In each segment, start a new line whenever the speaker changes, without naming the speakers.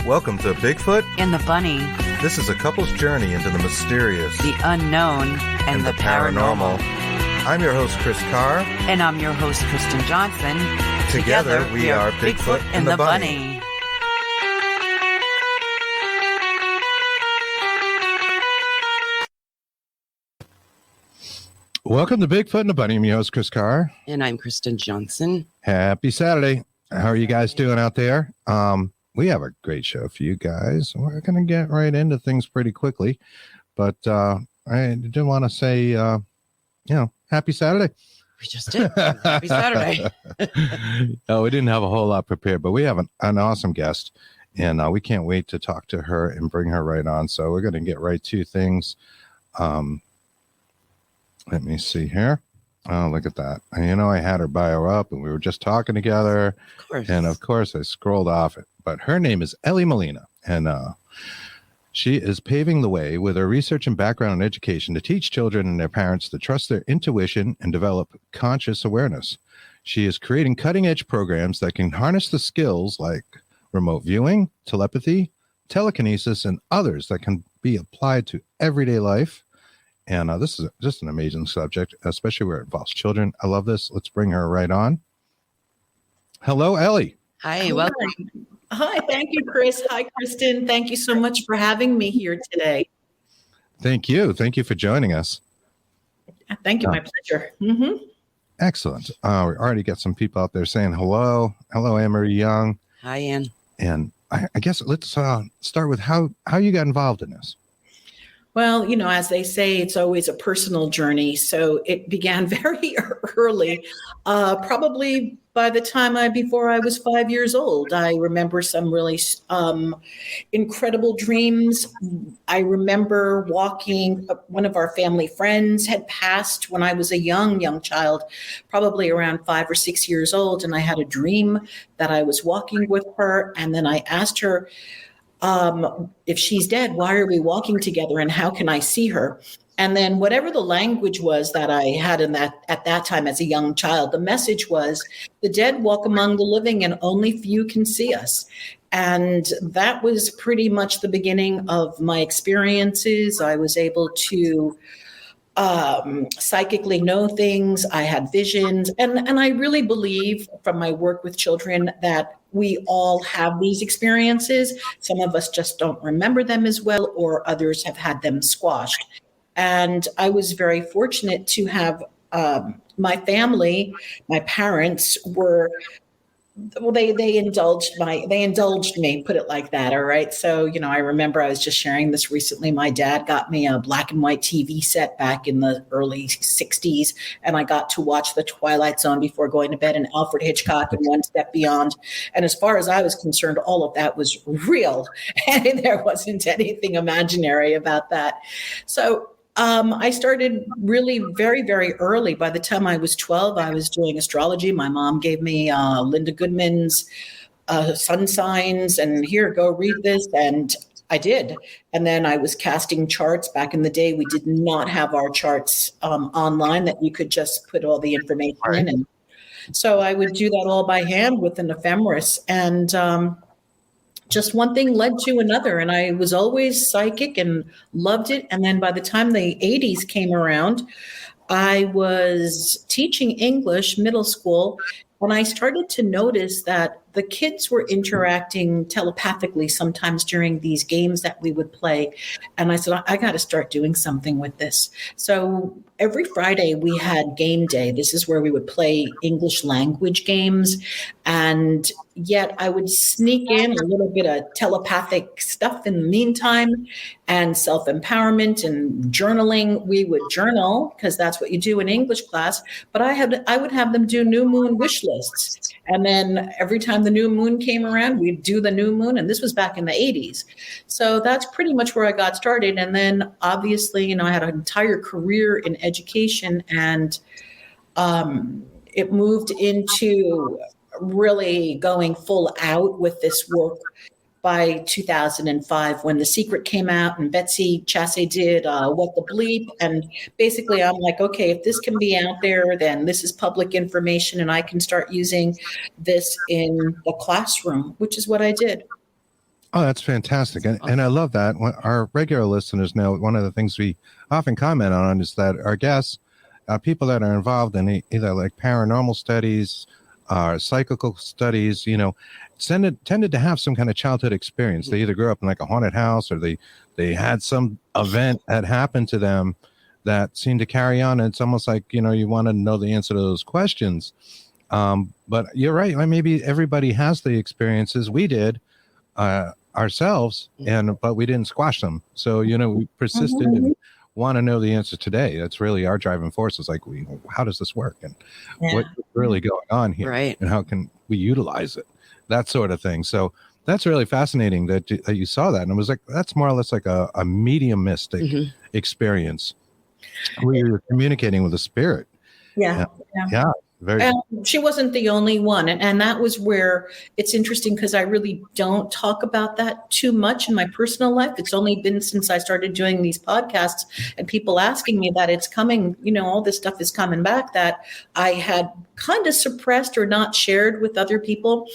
Welcome to Bigfoot
and the Bunny.
This is a couple's journey into the mysterious,
the unknown, and the paranormal.
I'm your host, Chris Carr.
And I'm your host, Kristen Johnson.
Together we are Bigfoot and the Bunny.
Welcome to Bigfoot and the Bunny. I'm your host, Chris Carr.
And I'm Kristen Johnson.
Happy Saturday. How are you guys doing out there? We have a great show for you guys. We're going to get right into things pretty quickly. But I do want to say, happy Saturday.
We just did. Happy Saturday.
No, we didn't have a whole lot prepared, but we have an awesome guest. And we can't wait to talk to her and bring her right on. So we're going to get right to things. Let me see here. Oh, look at that. And, I had her bio up and we were just talking together.
Of course.
And of course I scrolled off it. But her name is Elly Molina. And she is paving the way with her research and background in education to teach children and their parents to trust their intuition and develop conscious awareness. She is creating cutting-edge programs that can harness the skills like remote viewing, telepathy, telekinesis, and others that can be applied to everyday life. And this is just an amazing subject, especially where it involves children. I love this. Let's bring her right on. Hello, Elly.
Hi, welcome.
Hi, thank you, Chris. Hi, Kristen. Thank you so much for having me here today.
Thank you. Thank you for joining us.
Thank you. My pleasure. Mm-hmm.
Excellent. We already got some people out there saying hello. Hello, Anne-Marie Young.
Hi, Ann.
And I guess let's start with how you got involved in this.
Well, as they say, it's always a personal journey. So it began very early, probably by the time before I was 5 years old. I remember some really incredible dreams. I remember walking, one of our family friends had passed when I was a young child, probably around 5 or 6 years old. And I had a dream that I was walking with her. And then I asked her, if she's dead, why are we walking together and how can I see her? And then whatever the language was that I had at that time as a young child, the message was the dead walk among the living and only few can see us. And that was pretty much the beginning of my experiences. I was able to psychically know things. I had visions. And I really believe from my work with children that we all have these experiences. Some of us just don't remember them as well, or others have had them squashed. And I was very fortunate to have my family, my parents were, well, they indulged me, put it like that. All right. So, I remember I was just sharing this recently. My dad got me a black and white TV set back in the early 60s. And I got to watch The Twilight Zone before going to bed and Alfred Hitchcock and One Step Beyond. And as far as I was concerned, all of that was real. And there wasn't anything imaginary about that. So I started really very, very early. By the time I was 12, I was doing astrology. My mom gave me Linda Goodman's sun signs and here, go read this. And I did. And then I was casting charts. Back in the day, we did not have our charts online that you could just put all the information in. And so I would do that all by hand with an ephemeris. And just one thing led to another. And I was always psychic and loved it. And then by the time the 80s came around, I was teaching English, middle school, and I started to notice that the kids were interacting telepathically sometimes during these games that we would play. And I said, I got to start doing something with this. So every Friday we had game day. This is where we would play English language games. And yet I would sneak in a little bit of telepathic stuff in the meantime, and self-empowerment and journaling. We would journal because that's what you do in English class. But I would have them do new moon wish lists. And then every time the new moon came around, we'd do the new moon. And this was back in the 80s. So that's pretty much where I got started. And then obviously, I had an entire career in education, and it moved into really going full out with this work by 2005 when The Secret came out and Betsey Chasse did What the Bleep. And basically I'm like, okay, if this can be out there, then this is public information and I can start using this in the classroom, which is what I did.
Oh, that's fantastic. And I love that. Our regular listeners know one of the things we often comment on is that our guests, people that are involved in either like paranormal studies, psychical studies, tended to have some kind of childhood experience. They either grew up in like a haunted house or they had some event that happened to them that seemed to carry on. And it's almost like, you want to know the answer to those questions. But you're right. Maybe everybody has the experiences we did ourselves, but we didn't squash them. So, we persisted and want to know the answer today. That's really our driving force. Is like, how does this work? And what's really going on here?
Right.
And how can we utilize it? That sort of thing. So that's really fascinating that you saw that. And it was like, that's more or less like a mediumistic experience where you're communicating with a spirit.
Yeah.
Very.
She wasn't the only one. And that was where it's interesting because I really don't talk about that too much in my personal life. It's only been since I started doing these podcasts and people asking me that it's coming, all this stuff is coming back that I had kind of suppressed or not shared with other people.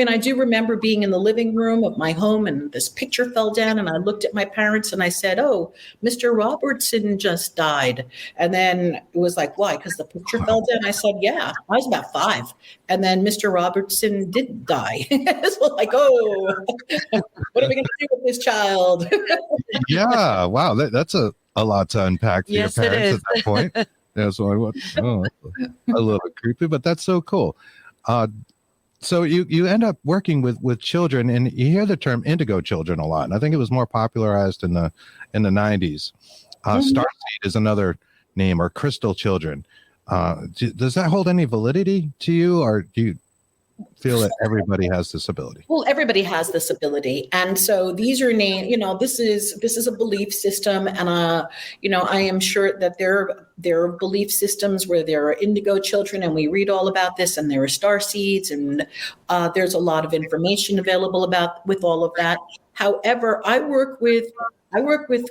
I do remember being in the living room of my home and this picture fell down and I looked at my parents and I said, "Oh, Mr. Robertson just died." And then it was like, "Why?" Because the picture fell down. I said, "Yeah, I was about 5." And then Mr. Robertson did die. So like, oh, what are we going to do with this child?
Yeah. Wow. That's a lot to unpack for your parents at that point. Yeah, so a little creepy, but that's so cool. So you end up working with children, and you hear the term indigo children a lot. And I think it was more popularized in the 90s. Starseed is another name, or crystal children. Does that hold any validity to you, or do you feel that everybody has this ability?
Well, everybody has this ability. And so these are named, this is a belief system. And, I am sure that there are belief systems where there are indigo children, and we read all about this, and there are star seeds, and there's a lot of information available with all of that. However, I work with,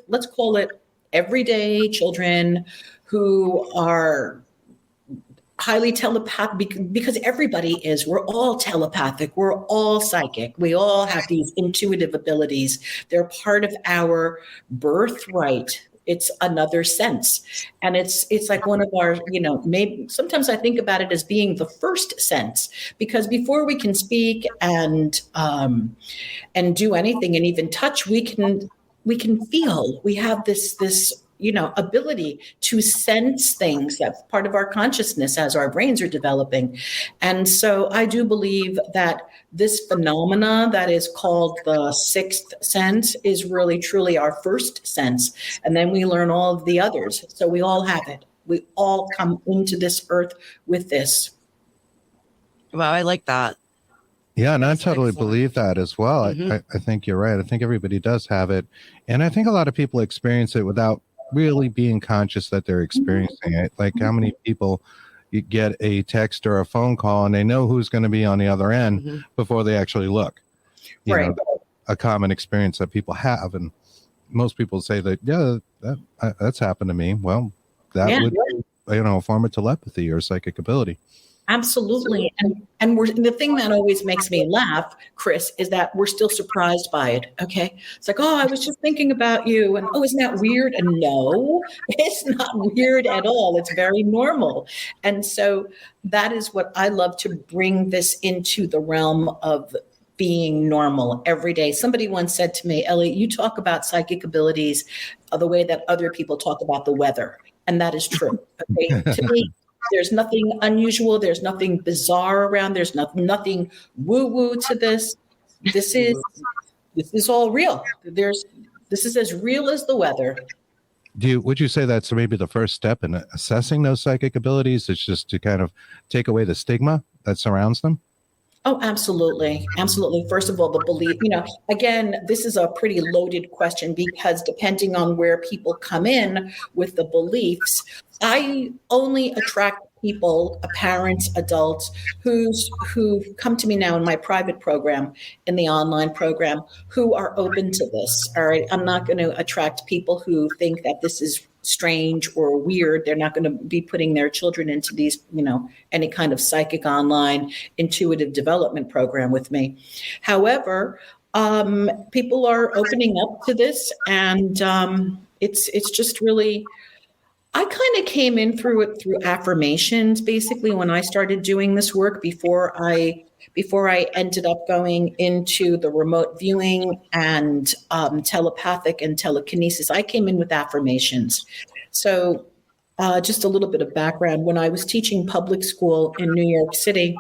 let's call it everyday children who are highly telepathic, because everybody is. We're all telepathic. We're all psychic. We all have these intuitive abilities. They're part of our birthright. It's another sense. And it's like one of our, maybe sometimes I think about it as being the first sense, because before we can speak and do anything and even touch, we can feel. We have this ability to sense things. That's part of our consciousness as our brains are developing. And so I do believe that this phenomena that is called the sixth sense is really truly our first sense. And then we learn all of the others. So we all have it. We all come into this earth with this.
Wow, I like that.
Yeah, and I totally
excellent.
believe that as well. I think you're right. I think everybody does have it. And I think a lot of people experience it without really being conscious that they're experiencing it. Like, how many people you get a text or a phone call and they know who's going to be on the other end before they actually look. You know, a common experience that people have. And most people say that, that's happened to me. Well, that would be, a form of telepathy or psychic ability.
Absolutely. And the thing that always makes me laugh, Chris, is that we're still surprised by it. Okay. It's like, oh, I was just thinking about you. And oh, isn't that weird? And no, it's not weird at all. It's very normal. And so that is what I love, to bring this into the realm of being normal every day. Somebody once said to me, "Elly, you talk about psychic abilities the way that other people talk about the weather." And that is true. Okay. To me, there's nothing unusual. There's nothing bizarre around. There's nothing woo-woo to this. This is all real. This is as real as the weather.
Would you say that's maybe the first step in assessing those psychic abilities? It's just to kind of take away the stigma that surrounds them?
Oh, absolutely. Absolutely. First of all, the belief, again, this is a pretty loaded question, because depending on where people come in with the beliefs, I only attract people, parents, adults who come to me now in my private program, in the online program, who are open to this. All right. I'm not going to attract people who think that this is strange or weird. They're not going to be putting their children into these, any kind of psychic online intuitive development program with me. However, People are opening up to this, and it's just really. I kind of came in through it through affirmations, basically, when I started doing this work before I ended up going into the remote viewing and telepathic and telekinesis. I came in with affirmations. So just a little bit of background. When I was teaching public school in New York City,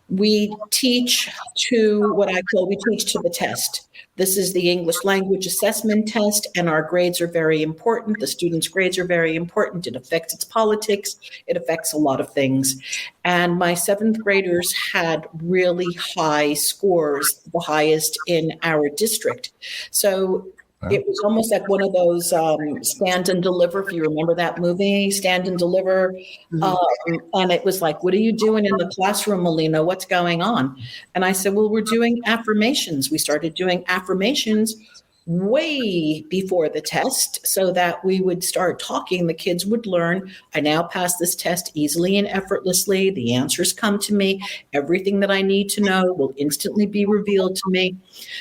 we teach to the test. This is the English language assessment test, and our grades are very important. The students' grades are very important. It affects its politics. It affects a lot of things. And my seventh graders had really high scores, the highest in our district. So it was almost like one of those Stand and Deliver, if you remember that movie, Stand and Deliver. And it was like, what are you doing in the classroom, Molina? What's going on? And I said, well, we're doing affirmations. We started doing affirmations way before the test so that we would start talking. The kids would learn. I now pass this test easily and effortlessly. The answers come to me. Everything that I need to know will instantly be revealed to me.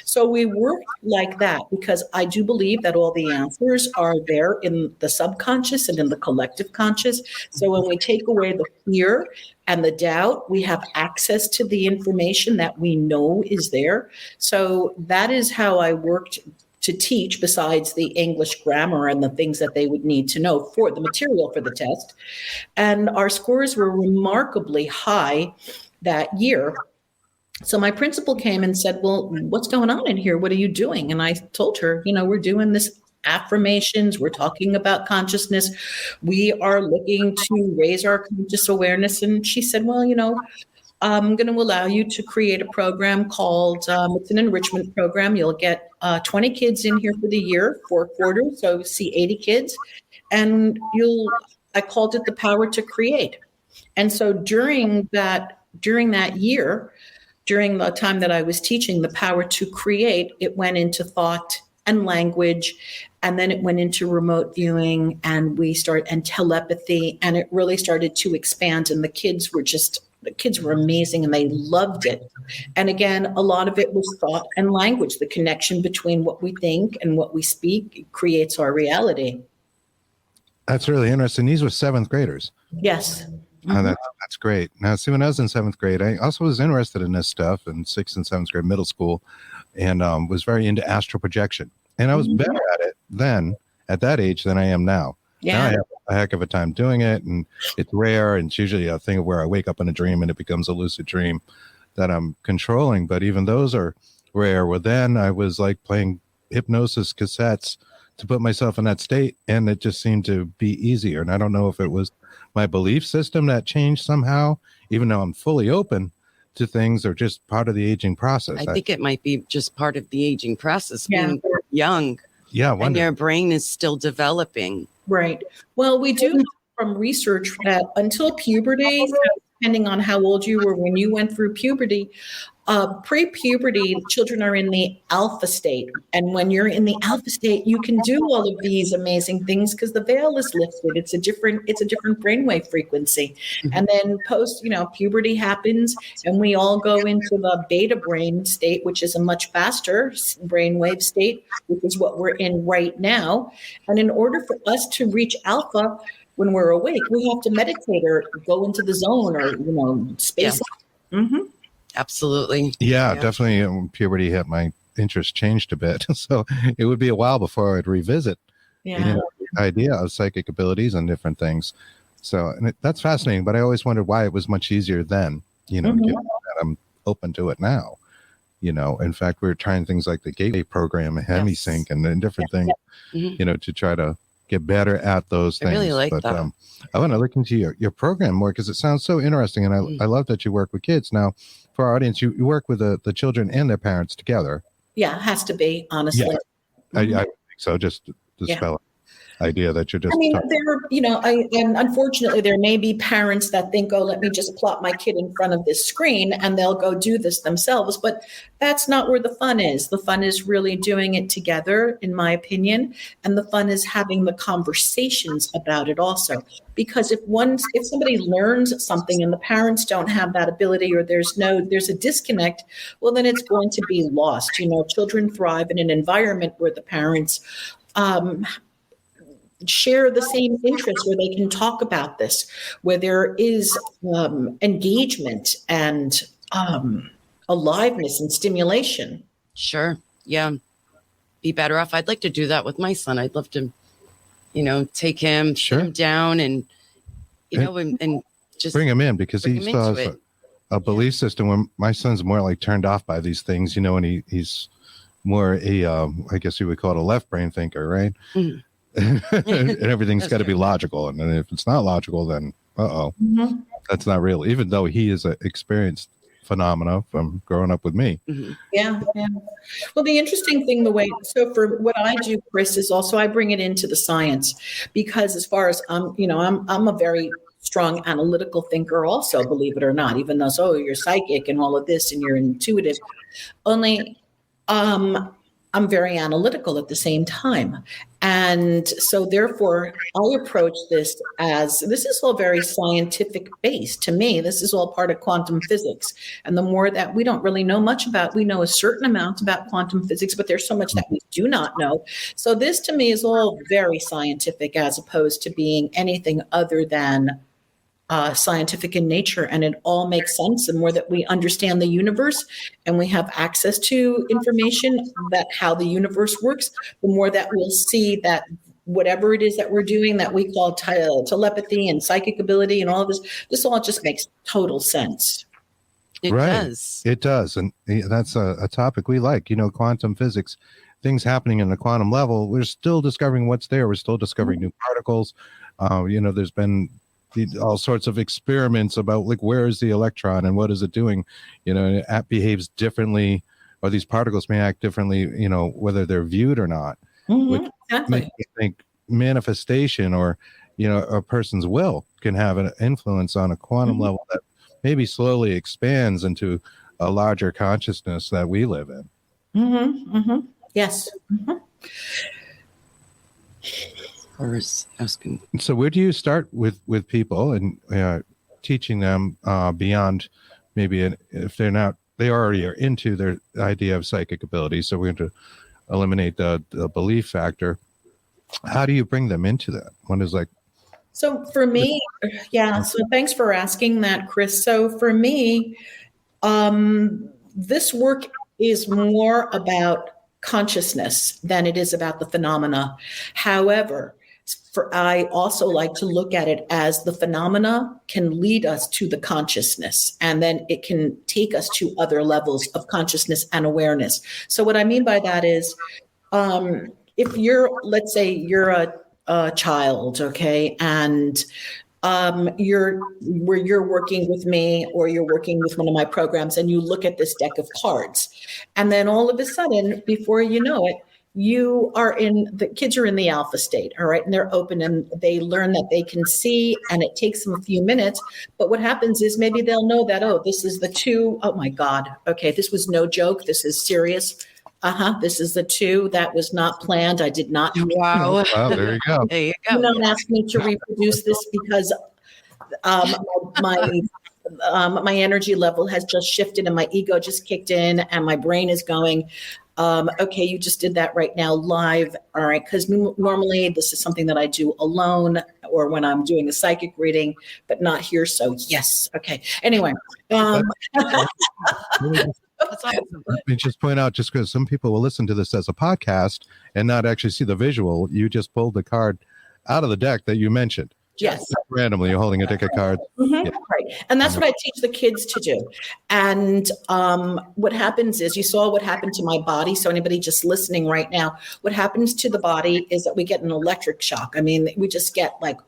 So we work like that because I do believe that all the answers are there in the subconscious and in the collective conscious. So when we take away the fear and the doubt, we have access to the information that we know is there. So that is how I worked to teach, besides the English grammar and the things that they would need to know for the material for the test. And our scores were remarkably high that year. So my principal came and said, well, what's going on in here? What are you doing? And I told her, we're doing this affirmations. We're talking about consciousness. We are looking to raise our conscious awareness. And she said, well, I'm going to allow you to create a program called, it's an enrichment program. You'll get 20 kids in here for the year, 4 quarters. So see 80 kids. And I called it the power to create. And so during that year, during the time that I was teaching the power to create, it went into thought and language, and then it went into remote viewing and telepathy, and it really started to expand, and the kids were amazing and they loved it. And again, a lot of it was thought and language. The connection between what we think and what we speak creates our reality.
That's really interesting. These were 7th graders.
Yes.
Oh, that's great. Now, see, when I was in 7th grade, I also was interested in this stuff in 6th and 7th grade middle school, and was very into astral projection. And I was better at it then, at that age, than I am now.
Yeah.
Now I have a heck of a time doing it, and it's rare, and it's usually a thing where I wake up in a dream and it becomes a lucid dream that I'm controlling. But even those are rare. Well, then I was like playing hypnosis cassettes to put myself in that state, and it just seemed to be easier. And I don't know if it was my belief system that changed somehow, even though I'm fully open to things, or just part of the aging process.
I think it might be just part of the aging process,
Yeah.
being young.
Yeah,
And your brain is still developing.
Right. Well, we do know from research that until puberty, depending on how old you were when you went through puberty, pre-puberty, children are in the alpha state. And when you're in the alpha state, you can do all of these amazing things because the veil is lifted. It's a different brainwave frequency. And then puberty happens and we all go into the beta brain state, which is a much faster brainwave state, which is what we're in right now. And in order for us to reach alpha, when we're awake, we have to meditate or go into the zone or, space.
Yeah.
Mm-hmm.
Absolutely.
Yeah, definitely. When puberty hit, my interest changed a bit. So it would be a while before I'd revisit the idea of psychic abilities and different things. So that's fascinating. But I always wondered why it was much easier then, given that I'm open to it now. In fact, we were trying things like the Gateway program, HemiSync, and different things, to try to get better at those things.
I really like that.
I want to look into your program more because it sounds so interesting. And I love that you work with kids. Now, for our audience, you work with the children and their parents together.
Yeah, it has to be, honestly.
Yeah, I think so, just to spell it. idea that you're just
I mean,
talking.
and unfortunately, there may be parents that think, oh, let me just plop my kid in front of this screen and they'll go do this themselves. But that's not where the fun is. The fun is really doing it together, in my opinion. And the fun is having the conversations about it also. Because if somebody learns something and the parents don't have that ability, or there's a disconnect, well, then it's going to be lost. Children thrive in an environment where the parents share the same interests, where they can talk about this, where there is engagement and aliveness and stimulation.
Sure. Yeah. Be better off. I'd like to do that with my son. I'd love to, take him, sit him down and just
bring him in, because
bring
he
him
still
into
has
it.
a belief system where my son's more like turned off by these things, and he's more I guess you would call it a left brain thinker, right?
Mhm.
And everything's
That's
got to be
true.
logical. And then if it's not logical, then
Mm-hmm.
that's not real, even though he is an experienced phenomena from growing up with me.
Mhm.
Yeah. Well, the interesting thing, so for what I do, Chris, is also I bring it into the science, because as far as I'm a very strong analytical thinker also, believe it or not, even though, you're psychic and all of this and you're intuitive, only I'm very analytical at the same time. And so therefore I approach this is all very scientific based. To me, this is all part of quantum physics. And the more that we don't really know much about, we know a certain amount about quantum physics, but there's so much that we do not know. So this to me is all very scientific, as opposed to being anything other than scientific in nature, and it all makes sense. The more that we understand the universe and we have access to information that how the universe works, the more that we'll see that whatever it is that we're doing that we call telepathy and psychic ability and all of this all just makes total sense.
It does.
It does. And that's a topic we like, quantum physics, things happening in the quantum level. We're still discovering what's there. We're still discovering new particles. There's been all sorts of experiments about where is the electron and what is it doing, and it behaves differently, or these particles may act differently, whether they're viewed or not, which
Exactly.
makes me think manifestation or, a person's will can have an influence on a quantum level that maybe slowly expands into a larger consciousness that we live in.
Yes.
Or is asking.
So where do you start with people and teaching them beyond maybe if they already are into their idea of psychic ability? So we're going to eliminate the belief factor. How do you bring them into that? One is
So for me, so thanks for asking that, Chris. So for me, this work is more about consciousness than it is about the phenomena. However, I also like to look at it as the phenomena can lead us to the consciousness, and then it can take us to other levels of consciousness and awareness. So what I mean by that is, if let's say you're a child, okay, and you're working with me, or you're working with one of my programs, and you look at this deck of cards, and then all of a sudden, before you know it, the kids are in the alpha state, all right, and they're open and they learn that they can see, and it takes them a few minutes. But what happens is maybe they'll know that, this is the 2. Oh my God. Okay. This was no joke. This is serious. This is the 2. That was not planned. I did not.
Wow.
wow, there you go.
There you go.
Do not ask me to reproduce this, because my energy level has just shifted and my ego just kicked in and my brain is going, okay, you just did that right now live. All right. Because normally this is something that I do alone or when I'm doing a psychic reading, but not here. So yes. Okay. Anyway.
That's awesome.
Let me just point out, just because some people will listen to this as a podcast and not actually see the visual, you just pulled the card out of the deck that you mentioned.
Yes.
Randomly, you're holding a deck of cards.
Right. And that's what I teach the kids to do. And what happens is, you saw what happened to my body. So anybody just listening right now, what happens to the body is that we get an electric shock. I mean, we just get like,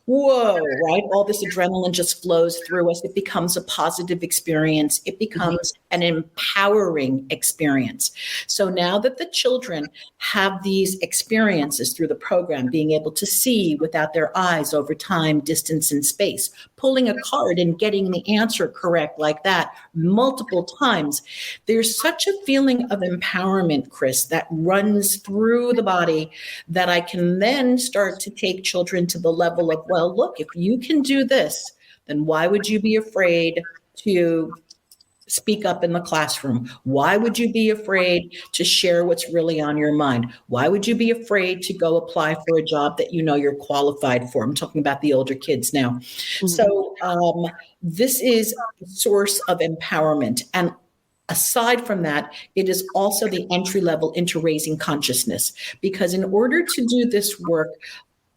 whoa, right? All this adrenaline just flows through us. It becomes a positive experience. It becomes an empowering experience. So now that the children have these experiences through the program, being able to see without their eyes over time, distance, and space, pulling a card and getting the answer correct like that multiple times, there's such a feeling of empowerment, Chris, that runs through the body that I can then start to take children to the level of, well, look, if you can do this, then why would you be afraid to speak up in the classroom? Why would you be afraid to share what's really on your mind? Why would you be afraid to go apply for a job that you know you're qualified for? I'm talking about the older kids now. So this is a source of empowerment. And aside from that, it is also the entry level into raising consciousness, because in order to do this work,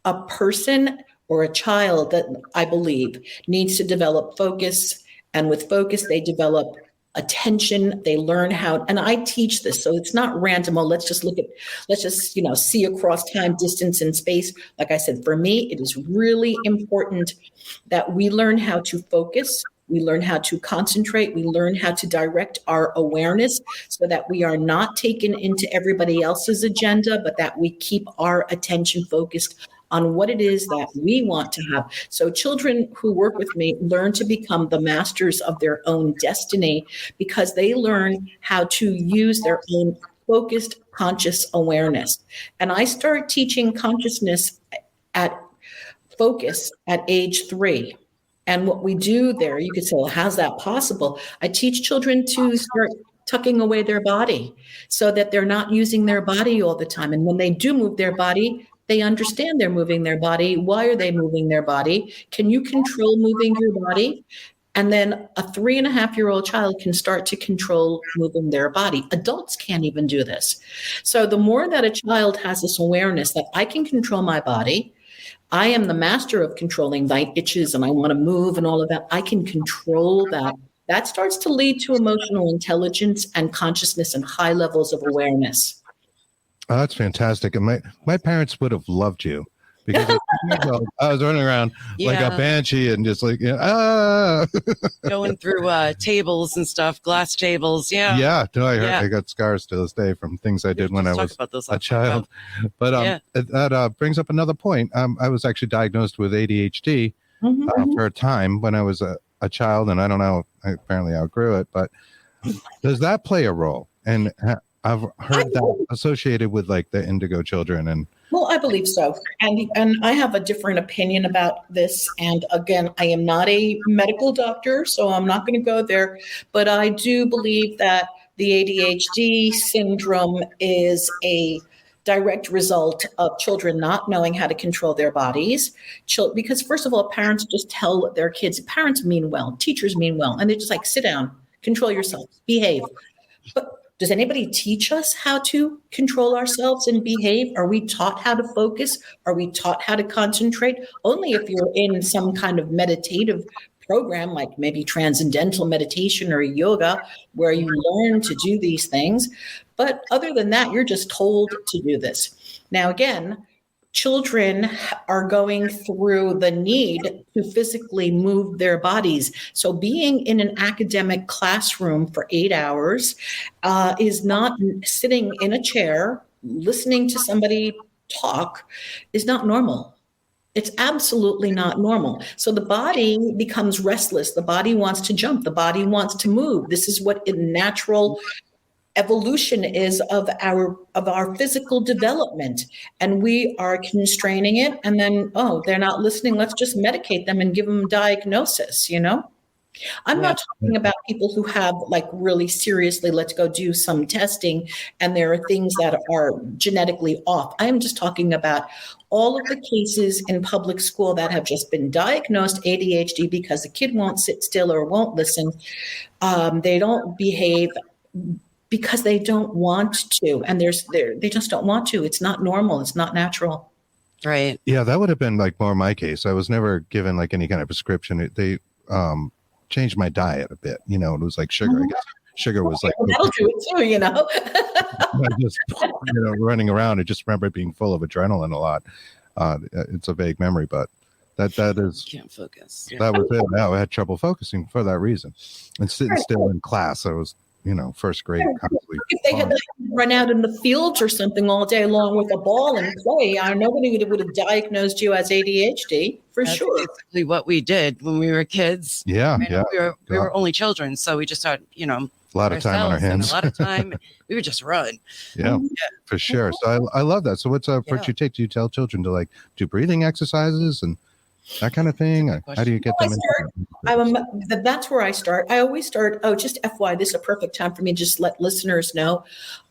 a person or a child, that I believe, needs to develop focus. And with focus, they develop attention. They learn how, and I teach this, so it's not random. Oh, let's just see across time, distance, and space. Like I said, for me, it is really important that we learn how to focus. We learn how to concentrate. We learn how to direct our awareness so that we are not taken into everybody else's agenda, but that we keep our attention focused on what it is that we want to have. So children who work with me learn to become the masters of their own destiny because they learn how to use their own focused conscious awareness. And I start teaching consciousness at focus at age 3. And what we do there, you could say, well, how's that possible? I teach children to start tucking away their body so that they're not using their body all the time. And when they do move their body, they understand they're moving their body. Why are they moving their body? Can you control moving your body? And then a 3.5-year-old child can start to control moving their body. Adults can't even do this. So the more that a child has this awareness that I can control my body, I am the master of controlling my itches and I want to move and all of that, I can control that. That starts to lead to emotional intelligence and consciousness and high levels of awareness.
Oh, that's fantastic. And my parents would have loved you because I was running around like a banshee and just like,
going through tables and stuff, glass tables.
Yeah. No, I got scars to this day from things I did when I was a child. But that brings up another point. I was actually diagnosed with ADHD for a time when I was a child, and I don't know, I apparently outgrew it, but does that play a role? And I've heard that associated with like the indigo children. And
well, I believe so. And I have a different opinion about this. And again, I am not a medical doctor, so I'm not going to go there. But I do believe that the ADHD syndrome is a direct result of children not knowing how to control their bodies. Because first of all, parents just tell their kids, parents mean well, teachers mean well. And they're just like, sit down, control yourself, behave. But does anybody teach us how to control ourselves and behave? Are we taught how to focus? Are we taught how to concentrate? Only if you're in some kind of meditative program, like maybe transcendental meditation or yoga, where you learn to do these things. But other than that, you're just told to do this. Now, again, children are going through the need to physically move their bodies. So being in an academic classroom for 8 hours is not sitting in a chair, listening to somebody talk is not normal. It's absolutely not normal. So the body becomes restless. The body wants to jump. The body wants to move. This is what natural evolution is of our physical development, and we are constraining it. And then, they're not listening. Let's just medicate them and give them diagnosis. I'm not talking about people who have like really seriously, let's go do some testing and there are things that are genetically off. I am just talking about all of the cases in public school that have just been diagnosed ADHD because the kid won't sit still or won't listen. They don't behave because they don't want to, and they just don't want to. It's not normal. It's not natural.
Right.
Yeah, that would have been like more my case. I was never given like any kind of prescription. They changed my diet a bit. It was like sugar. I guess sugar was like
that'll do it too.
I just running around. I just remember being full of adrenaline a lot. It's a vague memory, but That is,
Can't focus.
that was it. Now I had trouble focusing for that reason. And sitting still in class, I was, first grade. Constantly
If they had run out in the fields or something all day long with a ball and play, nobody would have diagnosed you as ADHD for
That's
sure.
basically what we did when we were kids.
Yeah, yeah.
We were only children, so we just had,
a lot of time on our hands.
A lot of time. We would just run.
Yeah, for sure. So I love that. So what's a approach you take? Do you tell children to like do breathing exercises and that kind of thing? How do you get them into
that's where I start. I always start. Oh, just FYI, this is a perfect time for me to just let listeners know.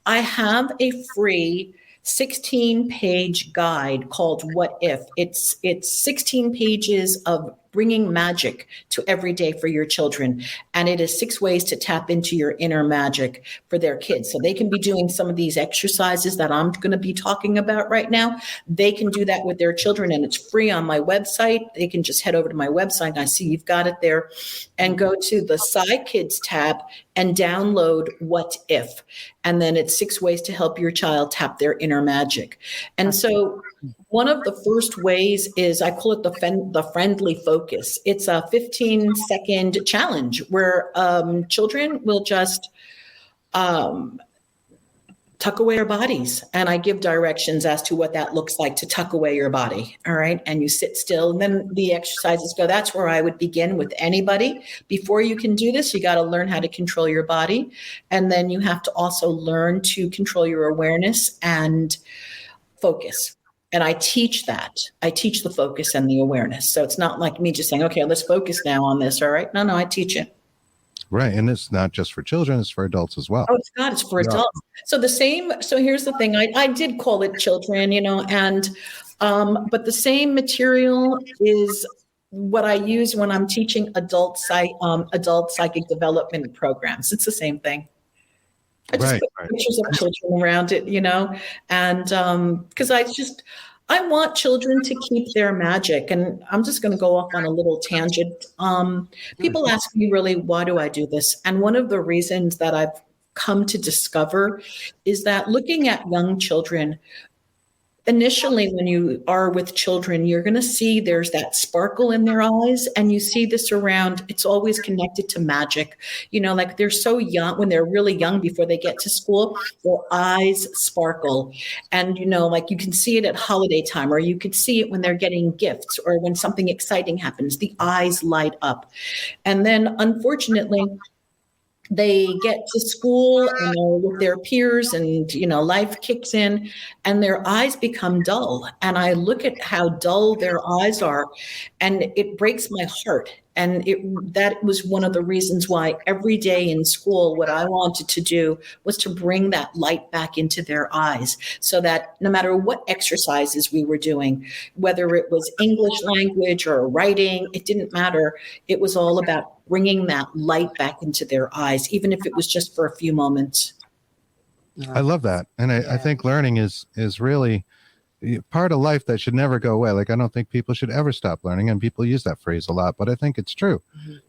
I have a free 16-page guide called What If. It's 16 pages of bringing magic to every day for your children. And it is 6 ways to tap into your inner magic for their kids. So they can be doing some of these exercises that I'm going to be talking about right now. They can do that with their children, and it's free on my website. They can just head over to my website. I see you've got it there, and go to the Sci Kids tab and download What If. And then it's 6 ways to help your child tap their inner magic. And so one of the first ways is, I call it the friendly focus. It's a 15-second challenge where children will just tuck away our bodies. And I give directions as to what that looks like to tuck away your body. All right. And you sit still. And then the exercises go. That's where I would begin with anybody. Before you can do this, you got to learn how to control your body. And then you have to also learn to control your awareness and focus. And I teach that. I teach the focus and the awareness. So it's not like me just saying, okay, let's focus now on this. All right. No, I teach it.
Right. And it's not just for children, it's for adults as well.
Oh, it's not. It's for adults. So so here's the thing. I did call it children, and but the same material is what I use when I'm teaching adult psychic development programs. It's the same thing. I just put pictures of children around it, and because I want children to keep their magic. And I'm just going to go off on a little tangent. People ask me, really, why do I do this? And one of the reasons that I've come to discover is that looking at young children, initially, when you are with children, you're going to see there's that sparkle in their eyes, and you see this around. It's always connected to magic. Like they're so young, when they're really young before they get to school, their eyes sparkle. And, like you can see it at holiday time, or you could see it when they're getting gifts, or when something exciting happens, the eyes light up. And then, unfortunately, they get to school and they're with their peers, and life kicks in and their eyes become dull. And I look at how dull their eyes are, and it breaks my heart. And that was one of the reasons why every day in school, what I wanted to do was to bring that light back into their eyes, so that no matter what exercises we were doing, whether it was English language or writing, it didn't matter. It was all about bringing that light back into their eyes, even if it was just for a few moments.
I love that. And I think learning is really part of life that should never go away. Like, I don't think people should ever stop learning, and people use that phrase a lot, but I think it's true.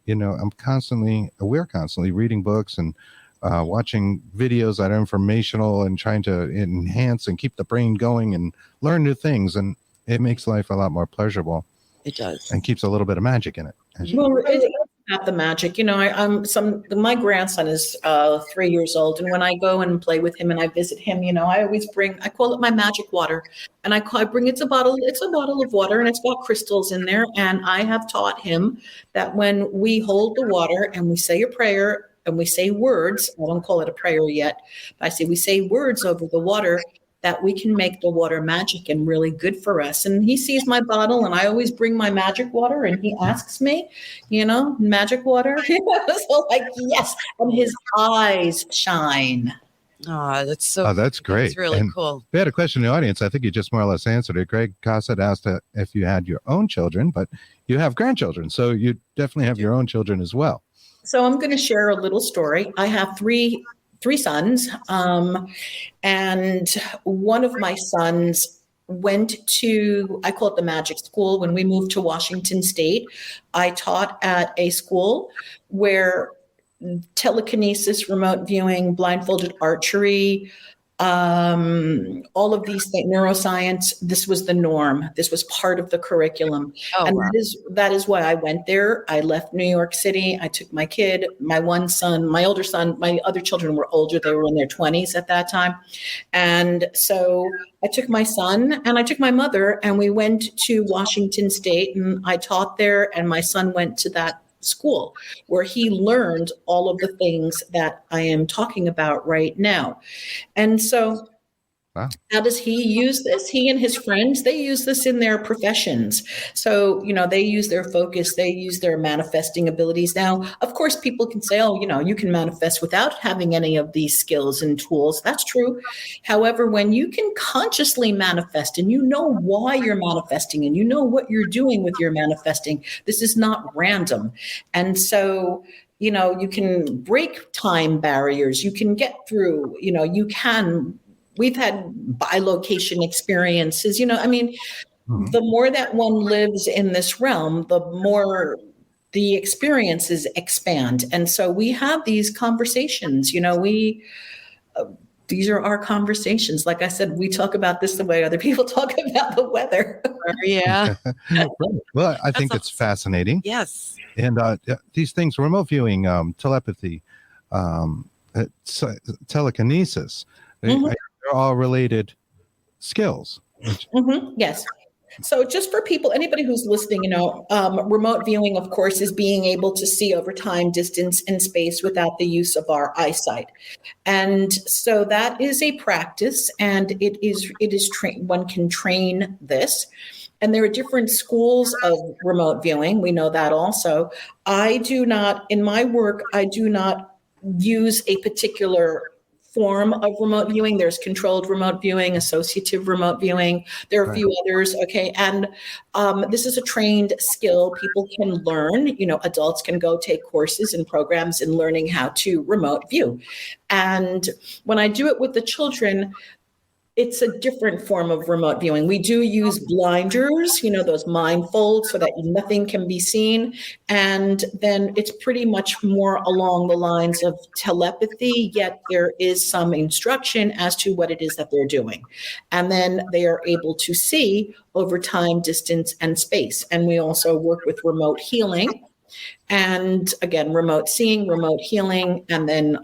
Mm-hmm. We're constantly reading books and watching videos that are informational and trying to enhance and keep the brain going and learn new things. And it makes life a lot more pleasurable.
It does.
And keeps a little bit of magic in it.
Well, it's not the magic. My grandson is 3 years old, and when I go and play with him and I visit him, I always I call it my magic water. And I bring, it's a bottle of water, and it's got crystals in there. And I have taught him that when we hold the water and we say a prayer and we say words, I don't call it a prayer yet, but I say we say words over the water, that we can make the water magic and really good for us. And he sees my bottle, and I always bring my magic water, and he asks me, magic water? So like, yes. And his eyes shine.
Oh, that's so.
Oh, that's great.
That's really cool.
We had a question in the audience. I think you just more or less answered it. Greg Cossett asked if you had your own children, but you have grandchildren. So you definitely have your own children as well.
So I'm going to share a little story. I have three sons, and one of my sons went to, I call it the magic school. When we moved to Washington State, I taught at a school where telekinesis, remote viewing, blindfolded archery, all of these things, neuroscience, this was the norm. This was part of the curriculum.
Oh,
And
wow.
that is why I went there. I left New York City. I took my kid, my one son, my older son, my other children were older. They were in their 20s at that time. And so I took my son and I took my mother and we went to Washington State and I taught there, and my son went to that school where he learned all of the things that I am talking about right now. And so
Wow.
how does he use this? He and his friends, they use this in their professions. So, they use their focus, they use their manifesting abilities. Now, of course, people can say, oh, you can manifest without having any of these skills and tools. That's true. However, when you can consciously manifest and you know why you're manifesting and you know what you're doing with your manifesting, this is not random. And so, you can break time barriers. You can get through, we've had bilocation experiences, the more that one lives in this realm, the more the experiences expand. And so we have these conversations, these are our conversations. Like I said, we talk about this the way other people talk about the weather.
Yeah.
Well, I think it's fascinating.
Yes.
And these things, remote viewing, telepathy, telekinesis, they're all related skills.
Yes. So just for people, anybody who's listening, remote viewing, of course, is being able to see over time, distance, and space without the use of our eyesight. And so that is a practice, and it is one can train this. And there are different schools of remote viewing. We know that also. In my work, I do not use a particular form of remote viewing. There's controlled remote viewing, associative remote viewing. There are a few others. Okay. And this is a trained skill people can learn. Adults can go take courses and programs in learning how to remote view. And when I do it with the children, it's a different form of remote viewing. We do use blinders, those mindfolds, so that nothing can be seen. And then it's pretty much more along the lines of telepathy, yet there is some instruction as to what it is that they're doing. And then they are able to see over time, distance, and space. And we also work with remote healing. And again, remote seeing, remote healing, and then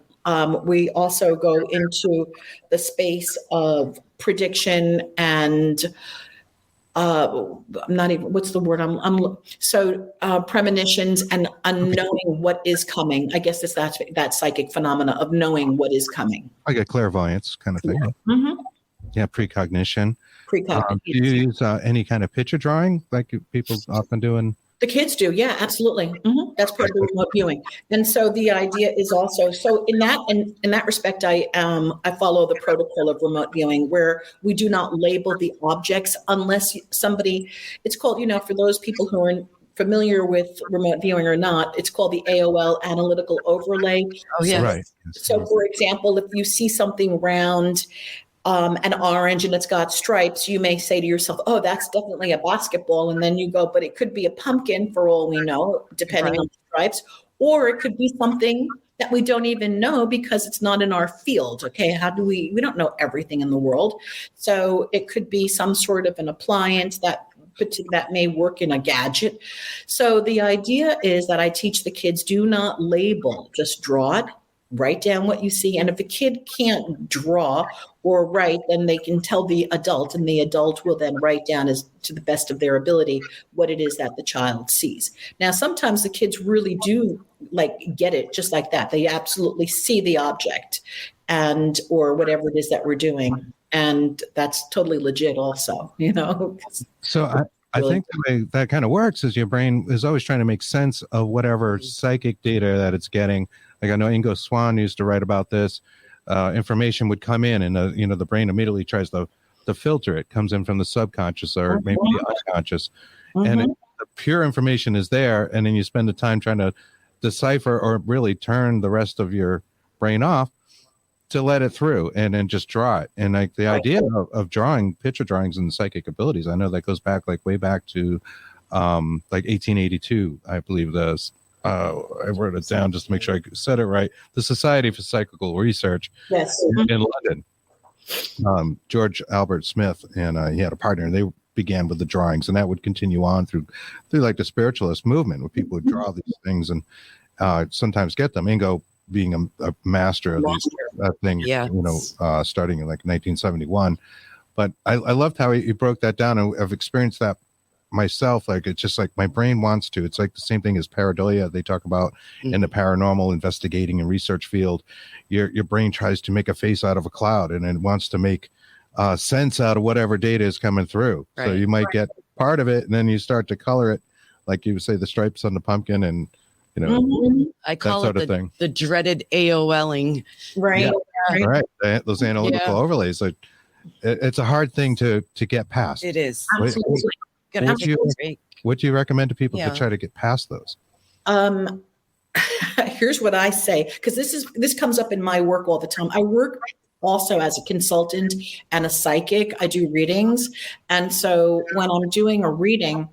we also go into the space of prediction and premonitions and unknowing what is coming. I guess it's that psychic phenomena of knowing what is coming.
Like a clairvoyance kind of thing.
Yeah,
Yeah, precognition.
Precognition.
Do you use any kind of picture drawing like people often do?
The kids do, yeah, absolutely. That's part of the remote viewing, and so the idea is also in that respect, I follow the protocol of remote viewing, where we do not label the objects unless somebody. It's called, for those people who are familiar with remote viewing or not, it's called the AOL analytical overlay.
Oh yeah,
right.
So, for example, if you see something round, an orange and it's got stripes, you may say to yourself, oh, that's definitely a basketball. And then you go, but it could be a pumpkin for all we know, depending on the stripes, or it could be something that we don't even know because it's not in our field. Okay. We don't know everything in the world. So it could be some sort of an appliance that may work in a gadget. So the idea is that I teach the kids, do not label, just draw it. Write down what you see. And if a kid can't draw or write, then they can tell the adult, and the adult will then write down, as to the best of their ability, what it is that the child sees. Now, sometimes the kids really do get it just like that. They absolutely see the object or whatever it is that we're doing. And that's totally legit also,
So I think the way that kind of works is your brain is always trying to make sense of whatever psychic data that it's getting. Like I know Ingo Swann used to write about this. Information would come in, and the brain immediately tries to filter it. Comes in from the subconscious or maybe the unconscious, and the pure information is there. And then you spend the time trying to decipher or really turn the rest of your brain off to let it through, and then just draw it. And like the idea of drawing picture drawings and psychic abilities, I know that goes back way back to 1882, I believe. I wrote it down just to make sure I said it right. The Society for Psychical Research,
yes,
in London. George Albert Smith, and he had a partner, and they began with the drawings, and that would continue on through like the spiritualist movement, where people would draw these things and sometimes get them. Ingo being a master of these things, starting in like 1971. But I loved how he broke that down, and I've experienced that myself. Like, it's just like my brain wants to. It's like the same thing as pareidolia they talk about in the paranormal investigating and research field. Your brain tries to make a face out of a cloud, and it wants to make sense out of whatever data is coming through. Right. So you might get part of it, and then you start to color it, like you would say, the stripes on the pumpkin, and
I call it the dreaded AOLing.
Right.
Yeah. Right. Those analytical overlays. It's a hard thing to get past.
It is.
Absolutely.
What do you recommend to people to try to get past those?
Here's what I say, because this comes up in my work all the time. I work also as a consultant and a psychic. I do readings. And so when I'm doing a reading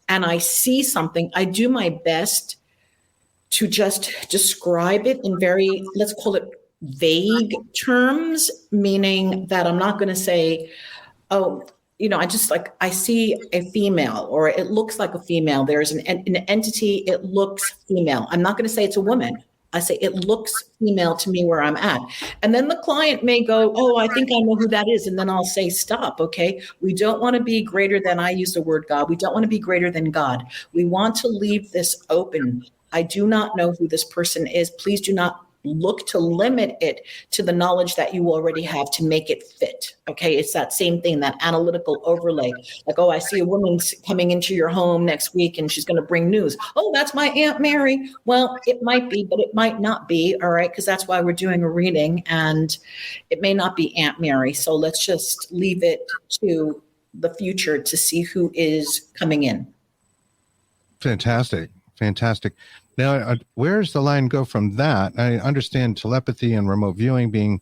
and I see something, I do my best to just describe it in very, let's call it vague terms, meaning that I'm not going to say, I see a female, or it looks like a female. There's an entity, it looks female. I'm not going to say it's a woman. I say it looks female to me where I'm at. And then the client may go, oh, I think I know who that is. And then I'll say, stop, okay? We don't want to be greater than, I use the word God. We don't want to be greater than God. We want to leave this open. I do not know who this person is. Please do not look to limit it to the knowledge that you already have to make it fit. Okay. It's that same thing, that analytical overlay. Like, oh, I see a woman coming into your home next week and she's going to bring news. Oh, that's my Aunt Mary. Well, it might be, but it might not be. All right. Because that's why we're doing a reading, and it may not be Aunt Mary. So let's just leave it to the future to see who is coming in.
Fantastic. Now, where does the line go from that? I understand telepathy and remote viewing being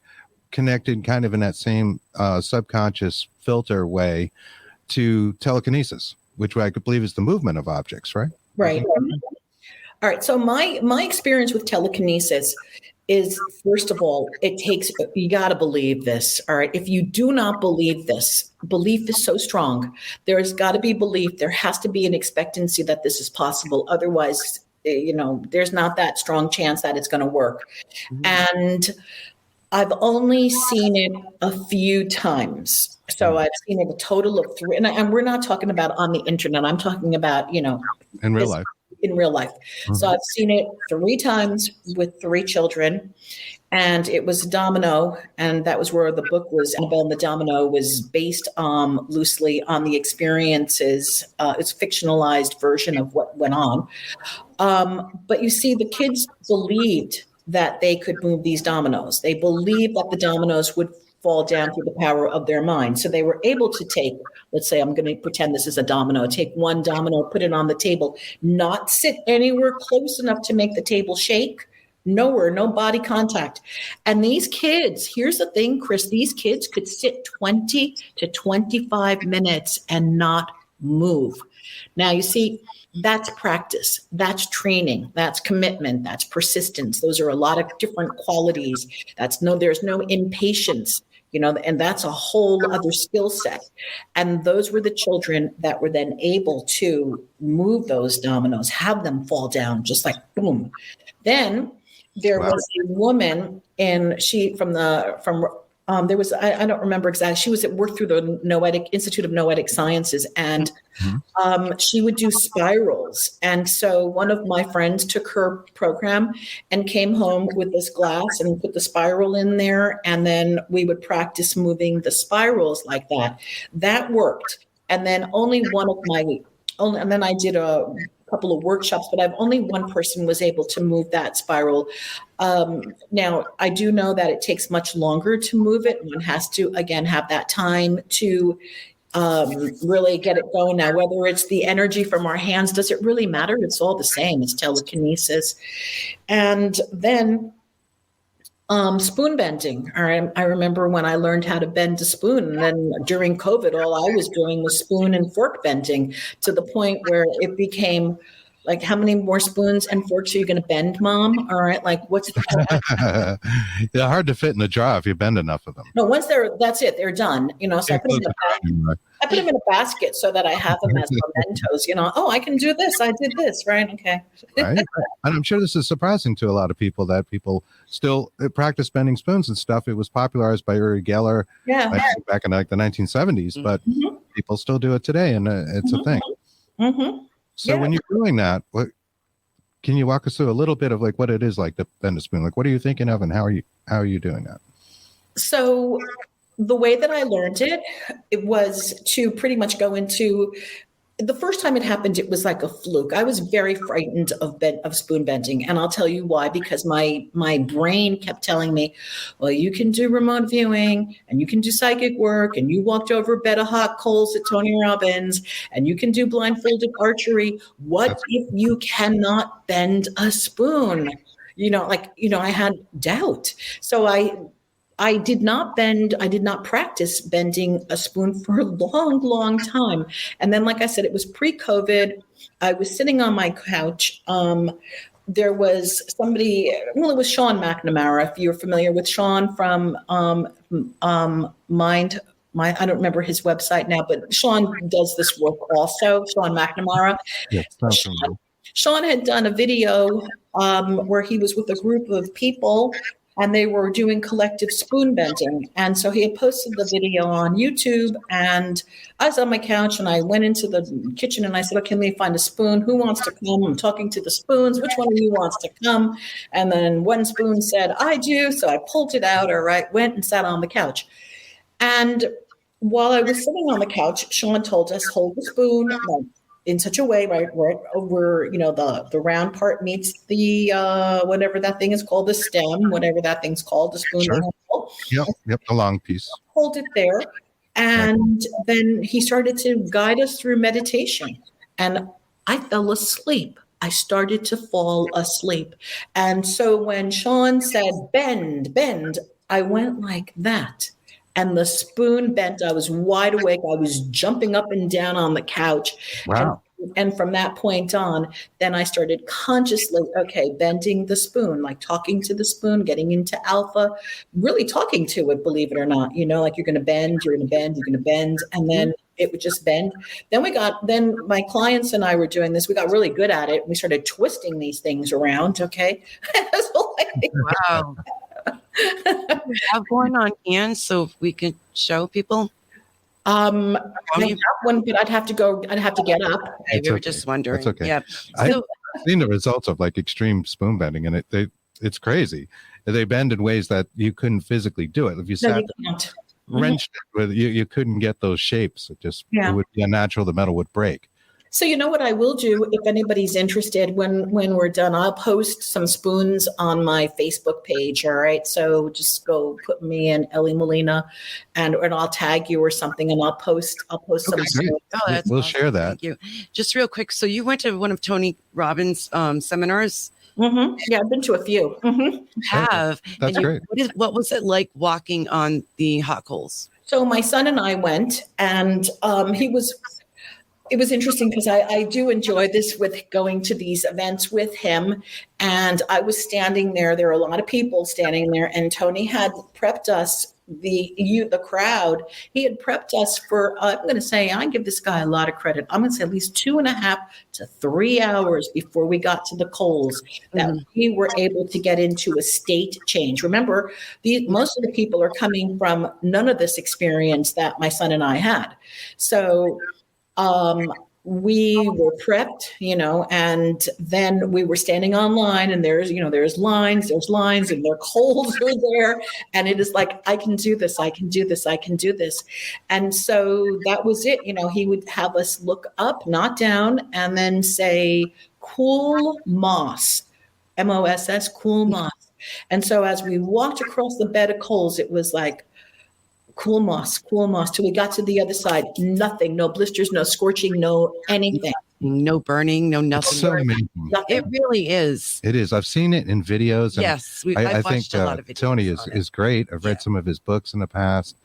connected kind of in that same subconscious filter way to telekinesis, which I could believe is the movement of objects, right?
Right. All right. So my experience with telekinesis is, first of all, you got to believe this. All right. If you do not believe this, belief is so strong. There's got to be belief. There has to be an expectancy that this is possible. Otherwise, there's not that strong chance that it's going to work. Mm-hmm. And I've only seen it a few times. So I've seen it a total of 3. And we're not talking about on the internet. I'm talking about,
in real life.
In real life. Mm-hmm. So I've seen it 3 times with 3 children. And it was Domino. And that was where the book was. Annabelle and the Domino was based loosely on the experiences. It's a fictionalized version of what went on. But you see, the kids believed that they could move these dominoes. They believed that the dominoes would fall down through the power of their mind. So they were able to take, let's say, I'm going to pretend this is a domino, take one domino, put it on the table, not sit anywhere close enough to make the table shake, nowhere, no body contact. And these kids, here's the thing, Chris, these kids could sit 20 to 25 minutes and not move. Now, you see, that's practice, that's training, that's commitment, that's persistence. Those are a lot of different qualities. There's no impatience, and that's a whole other skill set. And those were the children that were then able to move those dominoes, have them fall down, just like boom. Then there was a woman, and there was, I don't remember exactly. She was at work through the Institute of Noetic Sciences, and she would do spirals. And so one of my friends took her program and came home with this glass and put the spiral in there. And then we would practice moving the spirals like that. That worked. And then and then I did a couple of workshops, but only one person was able to move that spiral. Now, I do know that it takes much longer to move it. One has to, again, have that time to really get it going. Now, whether it's the energy from our hands, does it really matter? It's all the same. It's telekinesis. And then spoon bending. All right. I remember when I learned how to bend a spoon, and then during COVID, all I was doing was spoon and fork bending, to the point where it became Like, how many more spoons and forks are you going to bend, Mom? All right. Like, what's the point?
They're hard to fit in the jar if you bend enough of them.
No, that's it. They're done. So I put them in a basket so that I have them as mementos. Oh, I can do this. I did this. Right. Okay.
Right. And I'm sure this is surprising to a lot of people that people still practice bending spoons and stuff. It was popularized by Uri Geller back in like the 1970s, but people still do it today, and it's a thing. So when you're doing that, can you walk us through a little bit of like what it is like to bend a spoon? Like, what are you thinking of, and how are you doing that? So
the way that I learned it was to pretty much go into. The first time it happened, it was like a fluke. I was very frightened of spoon bending, and I'll tell you why. Because my brain kept telling me, "Well, you can do remote viewing, and you can do psychic work, and you walked over a bed of hot coals at Tony Robbins, and you can do blindfolded archery. What if you cannot bend a spoon?" I had doubt. So I did not practice bending a spoon for a long, long time. And then, like I said, it was pre-COVID. I was sitting on my couch. There was somebody, it was Sean McNamara, if you're familiar with Sean from Mind. I don't remember his website now, but Sean does this work also, Sean McNamara.
Yes,
Sean had done a video where he was with a group of people, and they were doing collective spoon bending. And so he had posted the video on YouTube, and I was on my couch, and I went into the kitchen, and I said, "Okay, let me find a spoon. Who wants to come?" I'm talking to the spoons. Which one of you wants to come? And then one spoon said, "I do." So I pulled it out, went and sat on the couch. And while I was sitting on the couch, Sean told us, hold the spoon in such a way, right over, the round part meets the, whatever that thing is called, the stem, whatever that thing's called, the spoon.
Sure. Yep, the long piece.
Hold it there. And then he started to guide us through meditation. And I fell asleep. I started to fall asleep. And so when Sean said, bend, I went like that. And the spoon bent. I was wide awake. I was jumping up and down on the couch.
Wow.
And from that point on, then I started consciously, bending the spoon, like talking to the spoon, getting into alpha, really talking to it, believe it or not. Like you're going to bend, you're going to bend, you're going to bend. And then it would just bend. Then my clients and I were doing this. We got really good at it. We started twisting these things around. Okay.
Wow. We have one on hand, so if we could show people.
I have one, but I'd have to get up.
We were just wondering.
That's okay.
Yeah.
I've seen the results of like extreme spoon bending, and it's crazy. They bend in ways that you couldn't physically do it. If you sat wrenched it with you couldn't get those shapes. It would be unnatural. The metal would break.
So you know what I will do if anybody's interested when we're done, I'll post some spoons on my Facebook page. All right. So just go put me in Elly Molina and I'll tag you or something and I'll post some spoons.
Oh,
we'll share that.
Thank you. Just real quick. So you went to one of Tony Robbins' seminars?
Mm-hmm. Yeah, I've been to a few. Mm-hmm.
Have.
That's great.
What was it like walking on the hot coals?
So my son and I went, and it was interesting because I do enjoy this with going to these events with him. And I was standing there. There were a lot of people standing there, and Tony had prepped us, the crowd. He had prepped us for, I'm going to say, I give this guy a lot of credit. I'm going to say at least 2.5 to 3 hours before we got to the coals that we were able to get into a state change. Remember, most of the people are coming from none of this experience that my son and I had. So we were prepped, and then we were standing online, and there's lines, and their coals are there. And it is like, I can do this. And so that was it. He would have us look up, not down, and then say, cool moss, MOSS, cool moss. And so as we walked across the bed of coals, it was like, cool moss, till we got to the other side. Nothing, no blisters, no scorching, no anything.
No burning, no nothing.
It's so amazing.
It really is.
It is. I've seen it in videos. And
yes,
I
watched
think
a lot of videos.
Tony is great. I've read some of his books in the past.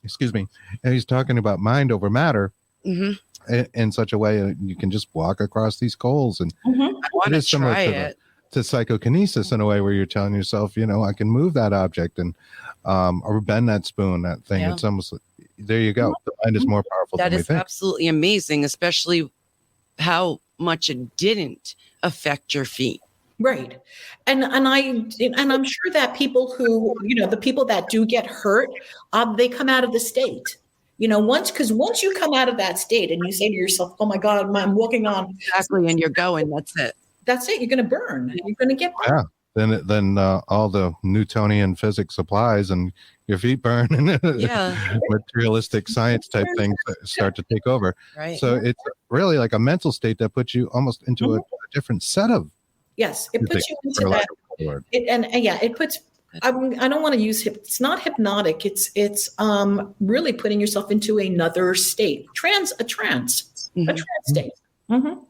Excuse me. And he's talking about mind over matter.
Mm-hmm.
in such a way you can just walk across these coals. And
I want to try it.
To psychokinesis in a way where you're telling yourself, I can move that object and or bend that spoon, that thing. It's almost, there you go. The mind is more powerful than we think. That is
absolutely amazing, especially how much it didn't affect your feet.
Right. And I'm sure that people who, the people that do get hurt, they come out of the state. Once you come out of that state and you say to yourself, oh my God, I'm walking on.
Exactly. And you're going, that's it.
That's it. You're going to burn. You're going to get burned.
Yeah. Then all the Newtonian physics applies and your feet burn and materialistic science type things start to take over. Right. So it's really like a mental state that puts you almost into a different set of.
Yes. It puts you into that. It puts, I don't want to use it's not hypnotic. It's really putting yourself into another state, a trance state. Mm-hmm.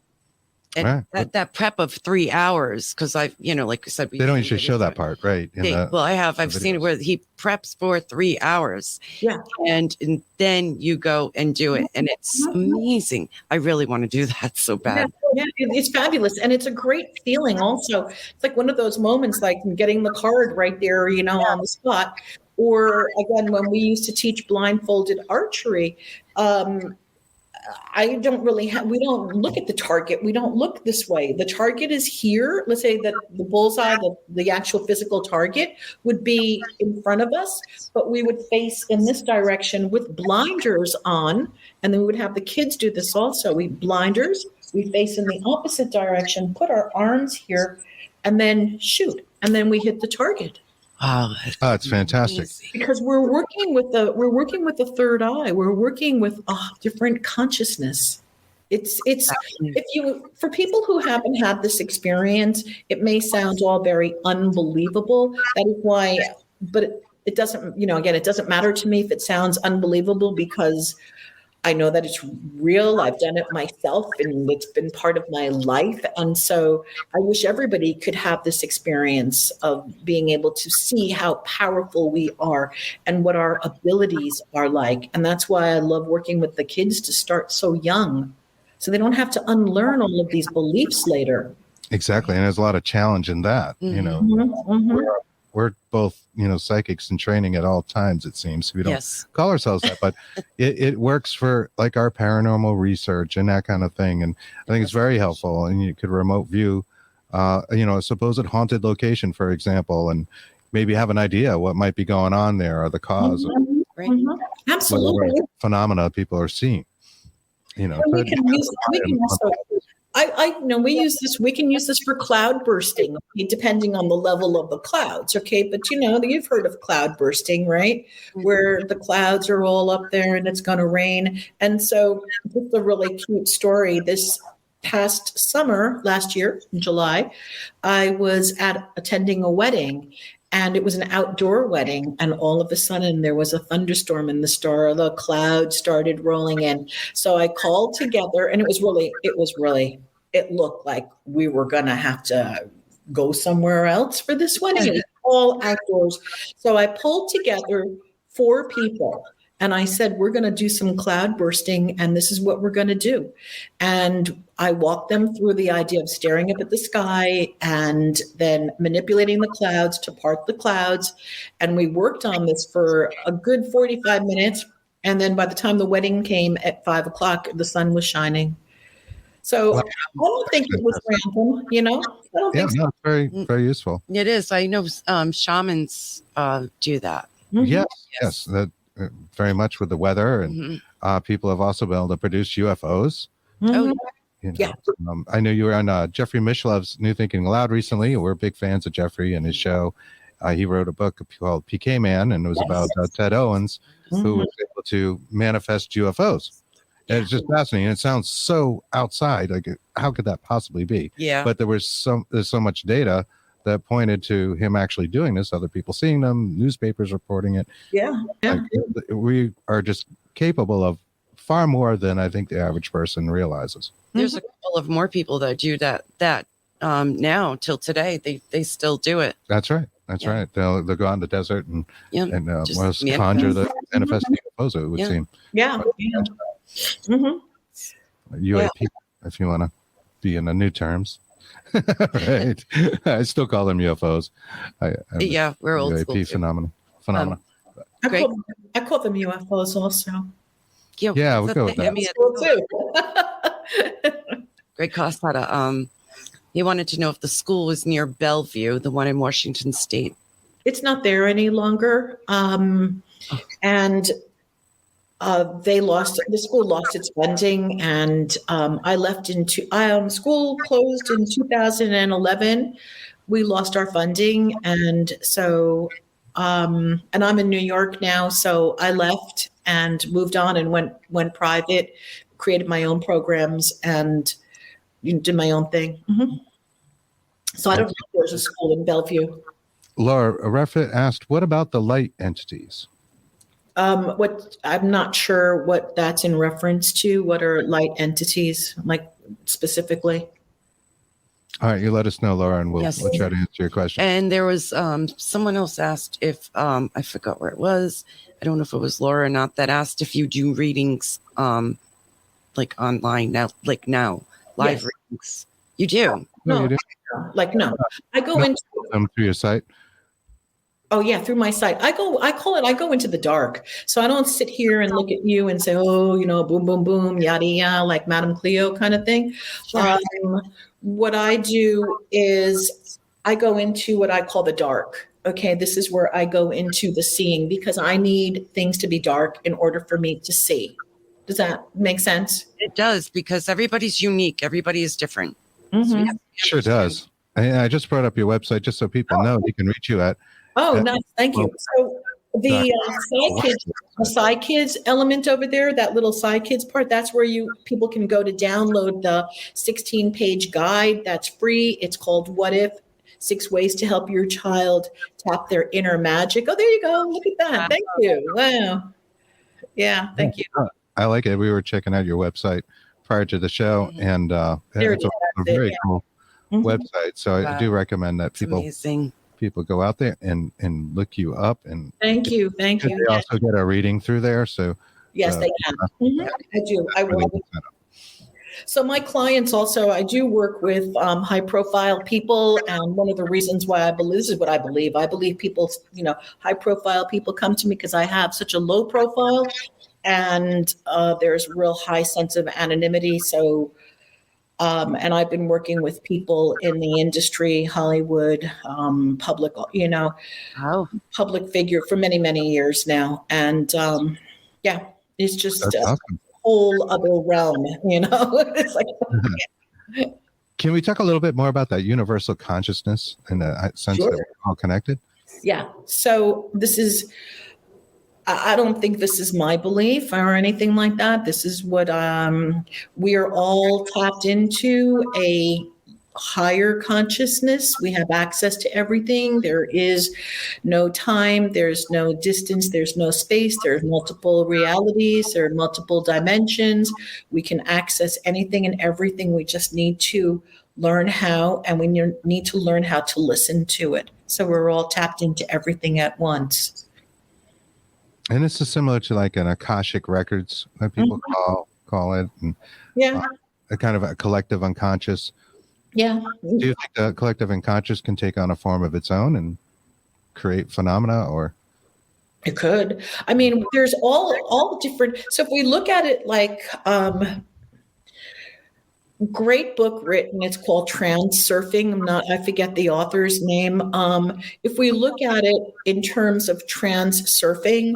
And that prep of 3 hours, because like I said,
they don't usually show that part, right?
I've seen it where he preps for 3 hours. Yeah. And then you go and do it. And it's amazing. I really want to do that so bad.
Yeah, it's fabulous. And it's a great feeling also. It's like one of those moments, like getting the card right there, on the spot. Or again, when we used to teach blindfolded archery, we don't look at the target. We don't look this way. The target is here. Let's say that the bullseye, the actual physical target would be in front of us, but we would face in this direction with blinders on. And then we would have the kids do this also. We face in the opposite direction, put our arms here, and then shoot. And then we hit the target.
Oh, it's fantastic.
Because we're working with the third eye. We're working with a different consciousness. It's for people who haven't had this experience, it may sound all very unbelievable. That is why, but it doesn't, again, it doesn't matter to me if it sounds unbelievable, because I know that it's real. I've done it myself and it's been part of my life. And so I wish everybody could have this experience of being able to see how powerful we are and what our abilities are like. And that's why I love working with the kids to start so young, so they don't have to unlearn all of these beliefs later.
Exactly. And there's a lot of challenge in that, We're both, psychics in training at all times, it seems. We don't call ourselves that, but it works for like our paranormal research and that kind of thing. And I think it's very helpful. And you could remote view, a supposed haunted location, for example, and maybe have an idea what might be going on there or the cause of
absolutely
phenomena people are seeing.
We can use this for cloud bursting, depending on the level of the clouds. Okay. But you've heard of cloud bursting, right? Mm-hmm. Where the clouds are all up there and it's going to rain. And so just a really cute story. This past summer, last year in July, I was attending a wedding. And it was an outdoor wedding, and all of a sudden there was a thunderstorm, and the clouds started rolling in. So I called together, and it looked like we were going to have to go somewhere else for this wedding. It was all outdoors. So I pulled together 4 people. And I said, we're going to do some cloud bursting, and this is what we're going to do. And I walked them through the idea of staring up at the sky and then manipulating the clouds to part the clouds. And we worked on this for a good 45 minutes. And then by the time the wedding came at 5:00, the sun was shining. So I don't think it was random, I don't think so.
It's very, very useful.
It is. I know shamans do that.
Mm-hmm. Yes. That very much with the weather, and people have also been able to produce UFOs.
Mm-hmm.
I know you were on Jeffrey Mishlev's New Thinking Aloud recently. We're big fans of Jeffrey and his show. He wrote a book called PK Man, and it was about Ted Owens, who was able to manifest UFOs. And it's just fascinating. It sounds so outside. Like, how could that possibly be?
Yeah.
But there's so much data that pointed to him actually doing this, other people seeing them, newspapers reporting it.
Yeah.
Like, we are just capable of far more than I think the average person realizes.
There's a couple of more people that do that now till today. They still do it.
That's right. They'll go out in the desert and conjure the manifest UFOs, it would seem.
Yeah.
UAP, if you want to be in the new terms. Right. I still call them UFOs.
We're old school
UAP phenomena.
I call them UFOs also.
Yeah, we'll go with that.
Greg Koss had he wanted to know if the school was near Bellevue, the one in Washington State.
It's not there any longer. And the school lost its funding, and I left school closed in 2011. We lost our funding, and so and I'm in New York now, so I left and moved on and went private, created my own programs, and did my own thing. Mm-hmm. So I don't know if there's a school in Bellevue.
Laura Refit asked, "What about the light entities?"
What I'm not sure what that's in reference to. What are light entities, like specifically?
All right, you let us know, Laura, and we'll try to answer your question.
And there was someone else asked if I forgot where it was. I don't know if it was Laura or not, that asked if you do readings like online now, live readings. You do?
No, no. I go into
them through your site.
Oh yeah, through my site. I go into the dark. So I don't sit here and look at you and say, oh, boom, boom, boom, yada, yada, like Madame Cleo kind of thing. What I do is I go into what I call the dark. Okay, this is where I go into the seeing, because I need things to be dark in order for me to see. Does that make sense?
It does, because everybody's unique. Everybody is different.
Mm-hmm.
So
sure does. I just brought up your website just so people know they can reach you at.
Oh, nice. Thank you. So the Sci Kids element over there, that little Sci Kids part, that's where people can go to download the 16-page guide. That's free. It's called What If? 6 Ways to Help Your Child Tap Their Inner Magic. Oh, there you go. Look at that. Thank you. Wow. Yeah, thank you.
I like it. We were checking out your website prior to the show, and it's a very cool website. So I do recommend that people go out there and look you up. And
thank you.
They also get a reading through there. So
yes, they can. I do. I will. So my clients also, I do work with high profile people. And one of the reasons why I believe, this is what I believe people, high profile people come to me because I have such a low profile, and there's a real high sense of anonymity. So, and I've been working with people in the industry, Hollywood, public, public figure for many, many years now. And it's just awesome. Whole other realm, It's like,
Can we talk a little bit more about that universal consciousness and the sense that we're all connected?
Yeah. So I don't think this is my belief or anything like that. This is what we are all tapped into, a higher consciousness. We have access to everything. There is no time. There's no distance. There's no space. There's multiple realities. There are multiple dimensions. We can access anything and everything. We just need to learn how, and we need to learn how to listen to it. So we're all tapped into everything at once.
And this is similar to like an Akashic records that people call it. And, a kind of a collective unconscious.
Yeah.
Do you think the collective unconscious can take on a form of its own and create phenomena, or?
It could. I mean, there's all different. So if we look at it like, great book written, it's called Transurfing. I forget the author's name. If we look at it in terms of transurfing,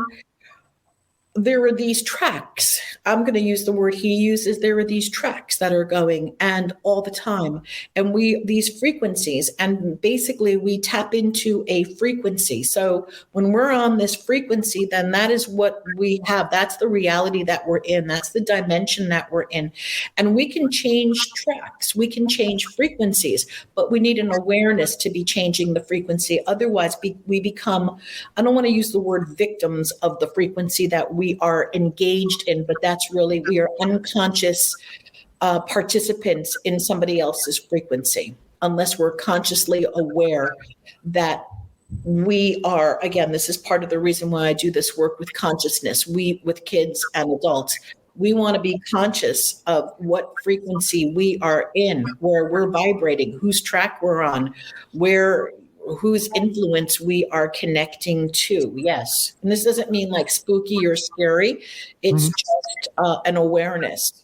there are these tracks. I'm going to use the word he uses. There are these tracks that are going and all the time. And these frequencies, and basically we tap into a frequency. So when we're on this frequency, then that is what we have. That's the reality that we're in. That's the dimension that we're in. And we can change tracks. We can change frequencies, but we need an awareness to be changing the frequency. Otherwise, we become, I don't want to use the word victims of the frequency that we are engaged in, but that's really, we are unconscious participants in somebody else's frequency, unless we're consciously aware that we are, again, this is part of the reason why I do this work with consciousness, with kids and adults. We want to be conscious of what frequency we are in, where we're vibrating, whose track we're on, whose influence we are connecting to. Yes. And this doesn't mean like spooky or scary. It's just an awareness.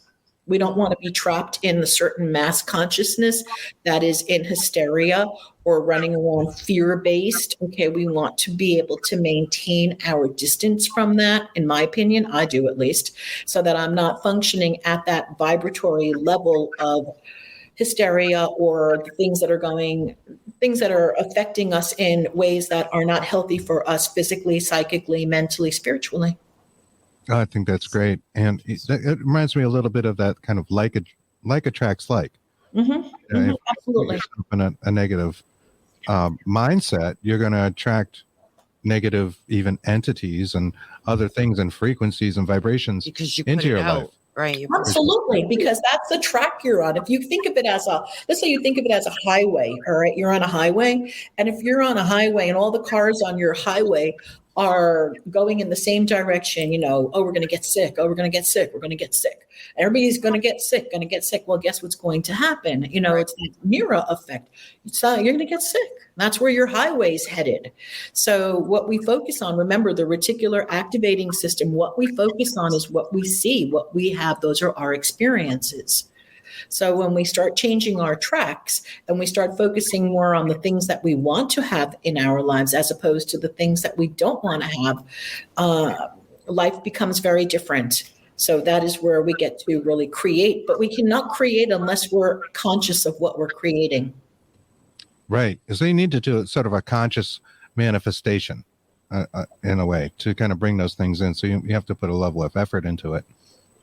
We don't want to be trapped in the certain mass consciousness that is in hysteria or running around fear-based. Okay, we want to be able to maintain our distance from that, in my opinion. I do, at least, so that I'm not functioning at that vibratory level of hysteria or the things that are affecting us in ways that are not healthy for us physically, psychically, mentally, spiritually.
I think that's great. And it reminds me a little bit of that kind of like attracts like.
Absolutely.
If you're in a negative mindset, you're going to attract negative even entities and other things and frequencies and vibrations
Because you
into
put it
your
out,
life.
right?
Absolutely, because that's the track you're on. If you think of it as let's say you think of it as a highway, all right, you're on a highway. And if you're on a highway and all the cars on your highway are going in the same direction, oh, we're going to get sick. Oh, we're going to get sick. We're going to get sick. Everybody's going to get sick, Well, guess what's going to happen? It's the mirror effect. So you're going to get sick. That's where your highway's headed. So what we focus on, remember the reticular activating system, what we focus on is what we see, what we have. Those are our experiences. So when we start changing our tracks and we start focusing more on the things that we want to have in our lives as opposed to the things that we don't want to have, life becomes very different. So that is where we get to really create, but we cannot create unless we're conscious of what we're creating.
Right. So you need to do sort of a conscious manifestation in a way to kind of bring those things in. So you have to put a level of effort into it.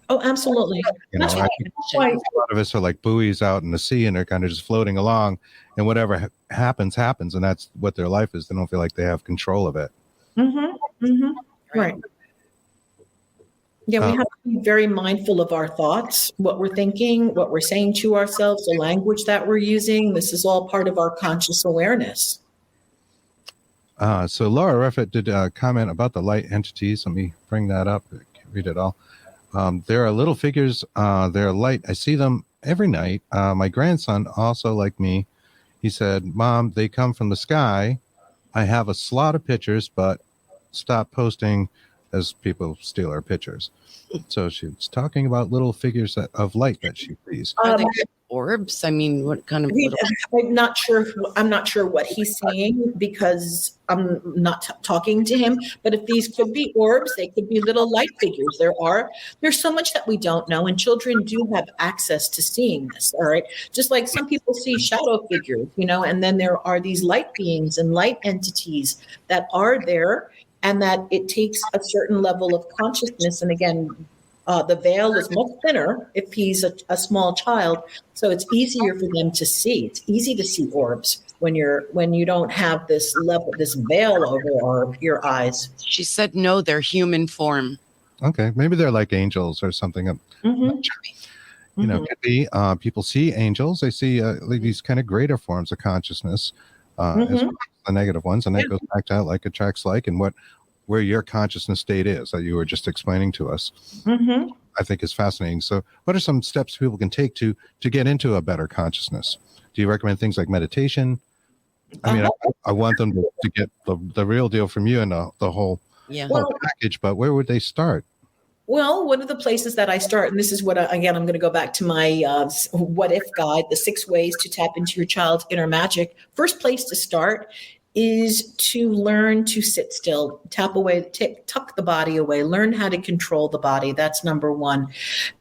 Oh, absolutely. That's
I think
why
a lot of us are like buoys out in the sea and they're kind of just floating along, and whatever happens, and that's what their life is. They don't feel like they have control of it.
Right. Yeah, we have to be very mindful of our thoughts, what we're thinking, what we're saying to ourselves, the language that we're using. This is all part of our conscious awareness.
So Laura Ruffett did comment about the light entities. Let me bring that up. I can't read it all. There are little figures. They're light. I see them every night. My grandson, also like me, he said, "Mom, they come from the sky. I have a slot of pictures, but stop posting as people steal our pictures." So she's talking about little figures of light that she sees.
Are they orbs? I mean, what kind of little...
I'm not sure what he's saying because I'm not talking to him. But if these could be orbs, they could be little light figures. There's so much that we don't know, and children do have access to seeing this. All right, just like some people see shadow figures, and then there are these light beings and light entities that are there. And that it takes a certain level of consciousness. And again, the veil is much thinner if he's a small child. So it's easier for them to see. It's easy to see orbs when you don't have this veil over your eyes.
She said, no, they're human form.
Okay. Maybe they're like angels or something. Could be. People see angels. They see like these kind of greater forms of consciousness, as well as the negative ones. And that goes back to like attracts like and where your consciousness state is that you were just explaining to us. I think is fascinating. So what are some steps people can take to get into a better consciousness? Do you recommend things like meditation? I mean, I want them to get the real deal from you and the whole package, but where would they start?
Well, one of the places that I start, and this is what, again, I'm going to go back to my what if guide, the 6 ways to tap into your child's inner magic. First place to start is to learn to sit still, tap away, tuck the body away, learn how to control the body. That's number 1.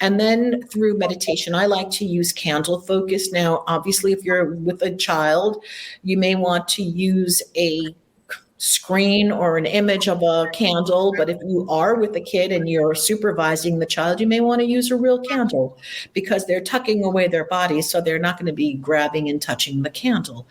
And then through meditation, I like to use candle focus. Now, obviously, if you're with a child, you may want to use a screen or an image of a candle, but if you are with a kid and you're supervising the child, you may want to use a real candle because they're tucking away their bodies, so they're not going to be grabbing and touching the candle.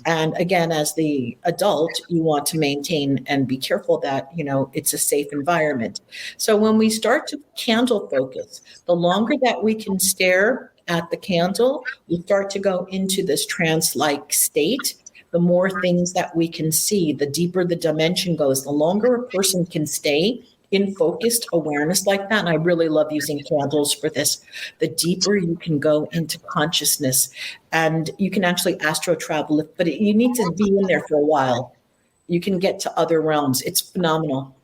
And again, as the adult, you want to maintain and be careful that it's a safe environment. So when we start to candle focus, the longer that we can stare at the candle, we start to go into this trance-like state. The more things that we can see, the deeper the dimension goes, the longer a person can stay in focused awareness like that. And I really love using candles for this. The deeper you can go into consciousness, and you can actually astro travel, but you need to be in there for a while. You can get to other realms. It's phenomenal.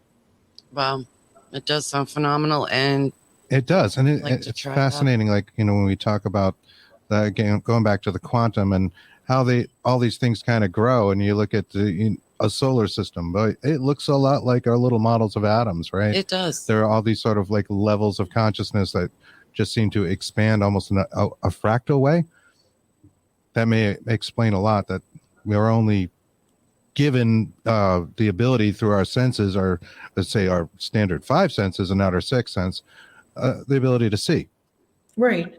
Wow. It does sound phenomenal. And
it does. And it's fascinating.
That.
Like, when we talk about that, again, going back to the quantum and how all these things kind of grow, and you look at a solar system, but it looks a lot like our little models of atoms, right?
It does.
There are all these sort of like levels of consciousness that just seem to expand almost in a fractal way. That may explain a lot, that we are only given the ability through our senses, or let's say our standard 5 senses and not our 6th sense, the ability to see. Right.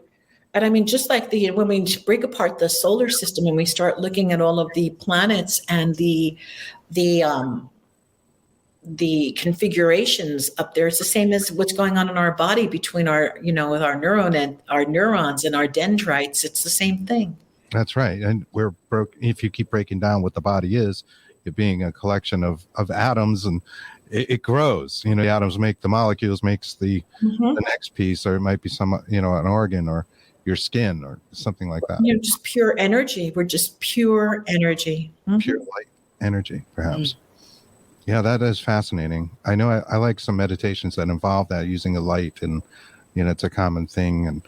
And I mean, just like when we break apart the solar system and we start looking at all of the planets and the configurations up there, it's the same as what's going on in our body between our, with our neurons and our dendrites. It's the same thing.
That's right. And if you keep breaking down what the body is, it being a collection of atoms, and it grows. The atoms make the molecules, makes the next piece, or it might be some, an organ or your skin or something like that.
Just pure energy. We're just pure energy.
Pure light energy, perhaps. Yeah, that is fascinating. I know I like some meditations that involve that, using a light, and, it's a common thing, and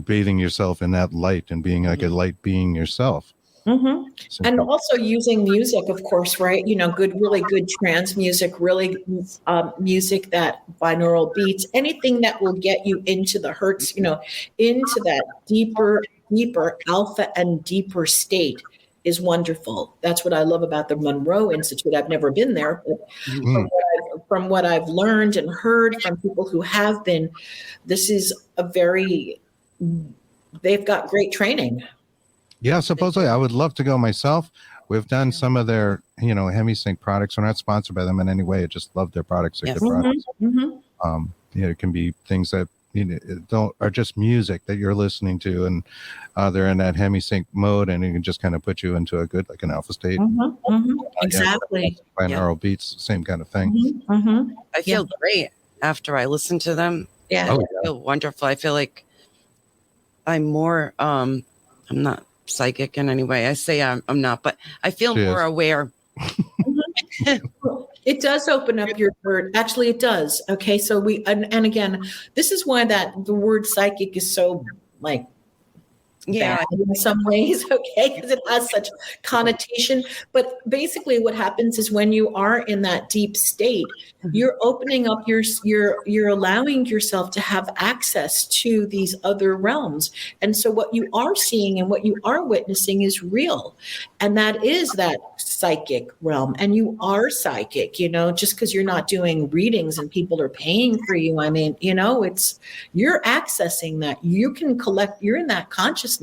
bathing yourself in that light and being like a light being yourself.
So, and also using music, of course, right? Really good trance music, really music that binaural beats, anything that will get you into the hertz, into that deeper alpha and deeper state is wonderful. That's what I love about the Monroe Institute. I've never been there, but from what I've learned and heard from people who have been, this is they've got great training.
Yeah, supposedly I would love to go myself. We've done some of their, HemiSync products. We're not sponsored by them in any way. I just love their products. They're good products. It can be things that are just music that you're listening to, and they're in that HemiSync mode, and it can just kind of put you into a good, like an alpha state.
Exactly.
Binaural beats, same kind of thing.
I feel great after I listen to them.
Yeah.
I feel wonderful. I feel like I'm more, I'm not psychic in any way. I say I'm not, but I feel more aware.
It does open up your word. Actually, it does. Okay. So and again, this is why the word psychic is so bad in some ways, okay, because it has such connotation. But basically what happens is when you are in that deep state, you're opening up you're allowing yourself to have access to these other realms. And so what you are seeing and what you are witnessing is real. And that is that psychic realm. And you are psychic, just because you're not doing readings and people are paying for you. I mean, you're accessing that. You can you're in that consciousness.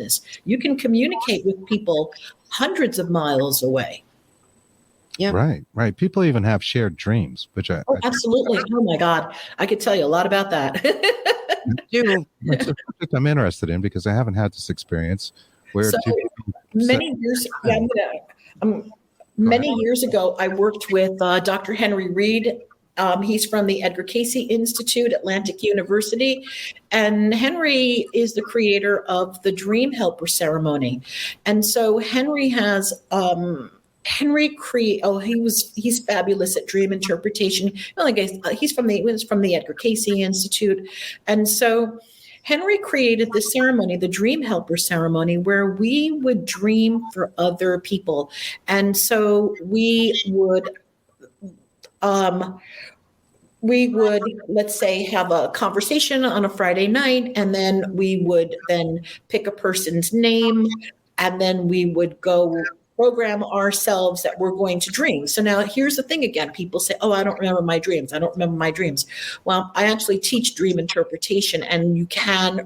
You can communicate with people hundreds of miles away.
Yeah. Right. People even have shared dreams, which
absolutely. Oh my God. I could tell you a lot about that.
It's a subject I'm interested in, because I haven't had this experience where
many years ago, I worked with Dr. Henry Reed. He's from the Edgar Cayce Institute, Atlantic University. And Henry is the creator of the Dream Helper ceremony. And so Henry has, he's fabulous at dream interpretation. He's from the Edgar Cayce Institute. And so Henry created the ceremony, the Dream Helper ceremony, where we would dream for other people. And so we would, let's say, have a conversation on a Friday night, and then we would then pick a person's name, and then we would go program ourselves that we're going to dream. So now here's the thing again. People say, oh, I don't remember my dreams. I don't remember my dreams. Well, I actually teach dream interpretation, and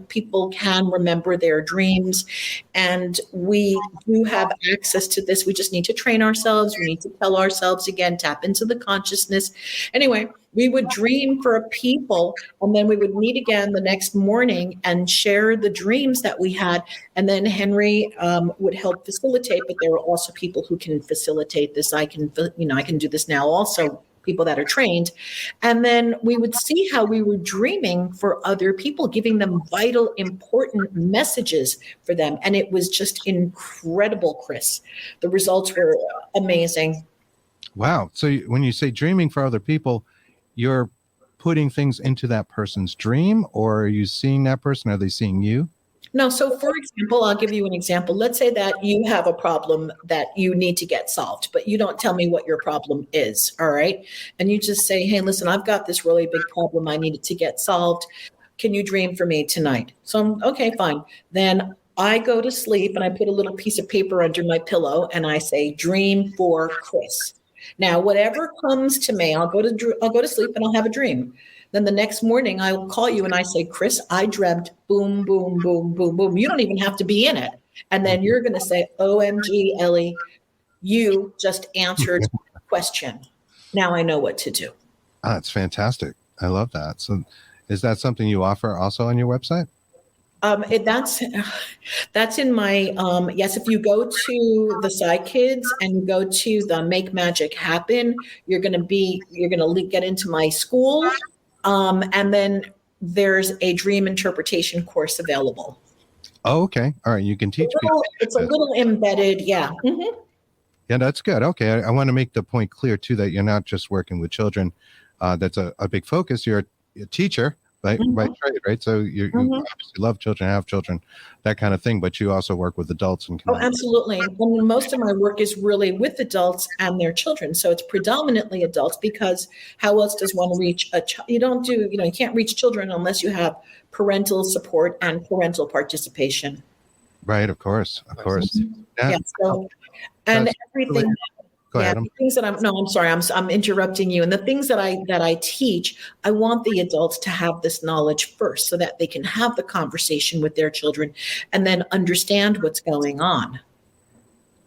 people can remember their dreams. And we do have access to this. We just need to train ourselves. We need to tell ourselves again, tap into the consciousness. Anyway, we would dream for people, and then we would meet again the next morning and share the dreams that we had. And then Henry would help facilitate, but there were also people who can facilitate this. I can do this now also, people that are trained. And then we would see how we were dreaming for other people, giving them vital, important messages for them. And it was just incredible, Chris. The results were amazing.
Wow. So when you say dreaming for other people, you're putting things into that person's dream, or are you seeing that person? Are they seeing you?
No. So for example, I'll give you an example. Let's say that you have a problem that you need to get solved, but you don't tell me what your problem is. All right. And you just say, hey, listen, I've got this really big problem. I need it to get solved. Can you dream for me tonight? So I'm okay, fine. Then I go to sleep and I put a little piece of paper under my pillow and I say, dream for Chris. Now, whatever comes to me, I'll go to sleep and I'll have a dream. Then the next morning I'll call you and I say, Chris, I dreamt boom, boom, boom, boom, boom. You don't even have to be in it. And then you're going to say, OMG, Elly, you just answered the question. Now I know what to do.
Ah, that's fantastic. I love that. So is that something you offer also on your website?
That's in my, yes, if you go to the Psy Kids and you go to the Make Magic Happen, you're going to get into my school. And then there's a dream interpretation course available.
Oh, okay. All right. You can teach people.
It's a little embedded. Yeah. Mm-hmm.
Yeah, that's good. Okay. I want to make the point clear too, that you're not just working with children. That's a big focus. You're a teacher. By trade, right? So you obviously love children, have children, that kind of thing, but you also work with adults. And
absolutely. And most of my work is really with adults and their children. So it's predominantly adults, because how else does one reach a child? You can't reach children unless you have parental support and parental participation.
Right, of course.
Yeah. So, and everything.
Go ahead.
The things that I'm sorry, I'm interrupting you. And the things that I teach, I want the adults to have this knowledge first so that they can have the conversation with their children and then understand what's going on.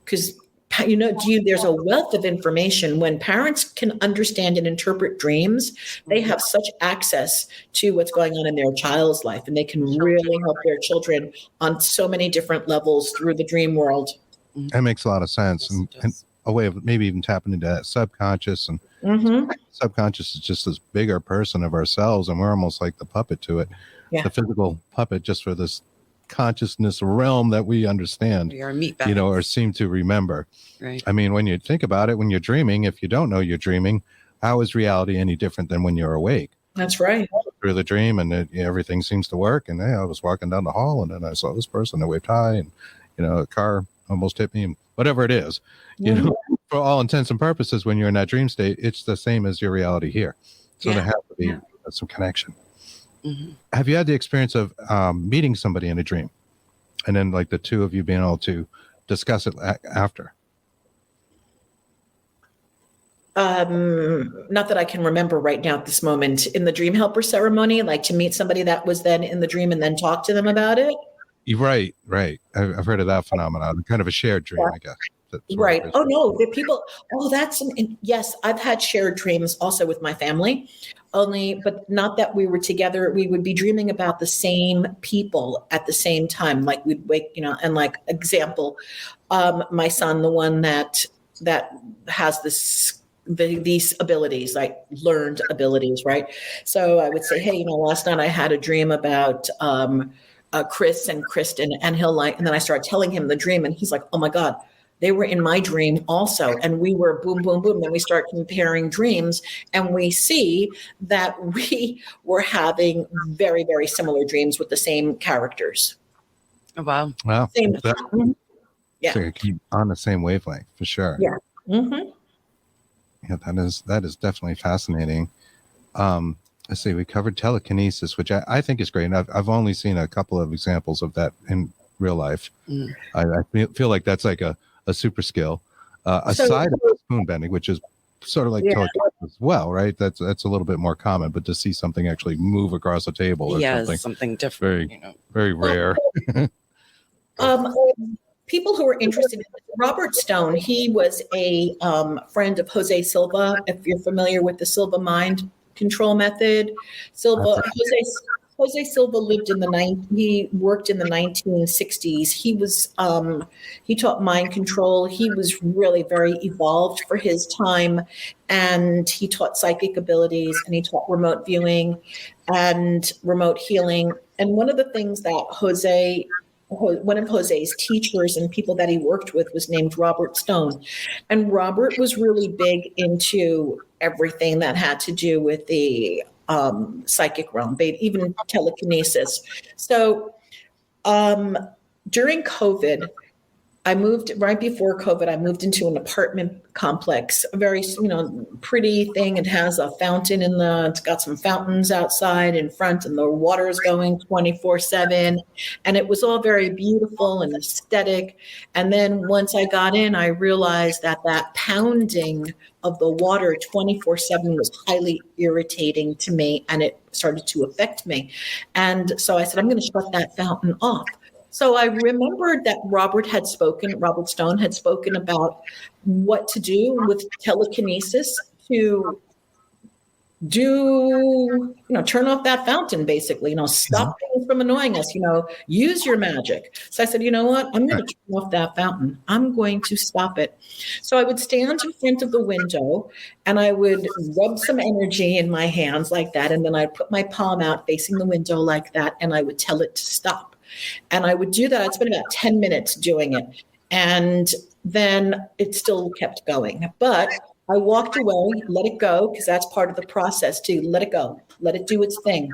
Because, there's a wealth of information. When parents can understand and interpret dreams, they have such access to what's going on in their child's life, and they can really help their children on so many different levels through the dream world.
That makes a lot of sense. And a way of maybe even tapping into that subconscious, and subconscious is just this bigger person of ourselves, and we're almost like the puppet to it, the physical puppet, just for this consciousness realm that we understand,
we are meat bags,
or seem to remember.
Right.
I mean, when you think about it, when you're dreaming, if you don't know you're dreaming, how is reality any different than when you're awake?
That's right.
Through the dream, and everything seems to work. And I was walking down the hall, and then I saw this person that waved hi, and a car almost hit me, and whatever it is, for all intents and purposes, when you're in that dream state, it's the same as your reality here. So there has to be some connection. Mm-hmm. Have you had the experience of meeting somebody in a dream, and then like the two of you being able to discuss it after?
Not that I can remember right now at this moment. In the dream helper ceremony, like to meet somebody that was then in the dream and then talk to them about it.
Right. I've heard of that phenomenon, kind of a shared dream, I guess.
Right. Oh, no, the people. Oh, yes, I've had shared dreams also with my family, but not that we were together. We would be dreaming about the same people at the same time. Like we'd wake, and like example, my son, the one that has these abilities, like learned abilities, right? So I would say, hey, last night I had a dream about Chris and Kristen, and and then I start telling him the dream, and he's like, oh my God, they were in my dream also. And we were boom, boom, boom. Then we start comparing dreams, and we see that we were having very, very similar dreams with the same characters.
Oh, wow.
Wow.
Same.
So you keep on the same wavelength for sure.
Yeah. Mm-hmm.
Yeah, that is definitely fascinating. Let's see, we covered telekinesis, which I think is great. And I've only seen a couple of examples of that in real life. Mm. I feel like that's like a super skill. Aside of spoon bending, which is sort of like telekinesis as well, right? That's a little bit more common, but to see something actually move across a table or
something different,
very rare.
People who are interested in this, Robert Stone, he was a friend of Jose Silva. If you're familiar with the Silva mind control method, Jose Jose Silva he worked in the 1960s. He taught mind control. He was really very evolved for his time, and he taught psychic abilities, and he taught remote viewing and remote healing. And one of the things that one of Jose's teachers and people that he worked with was named Robert Stone. And Robert was really big into everything that had to do with the psychic realm, even telekinesis. So during COVID, right before COVID, I moved into an apartment complex, a very, pretty thing. It has a fountain it's got some fountains outside in front, and the water is going 24/7. And it was all very beautiful and aesthetic. And then once I got in, I realized that pounding of the water 24/7 was highly irritating to me, and it started to affect me. And so I said, I'm going to shut that fountain off. So I remembered that Robert Stone had spoken about what to do with telekinesis to turn off that fountain, basically, stop things from annoying us, use your magic. So I said, you know what? I'm going to turn off that fountain. I'm going to stop it. So I would stand in front of the window and I would rub some energy in my hands like that. And then I'd put my palm out facing the window like that. And I would tell it to stop. And I would do that. I'd spend about 10 minutes doing it. And then it still kept going. But I walked away, let it go, because that's part of the process to let it go, let it do its thing.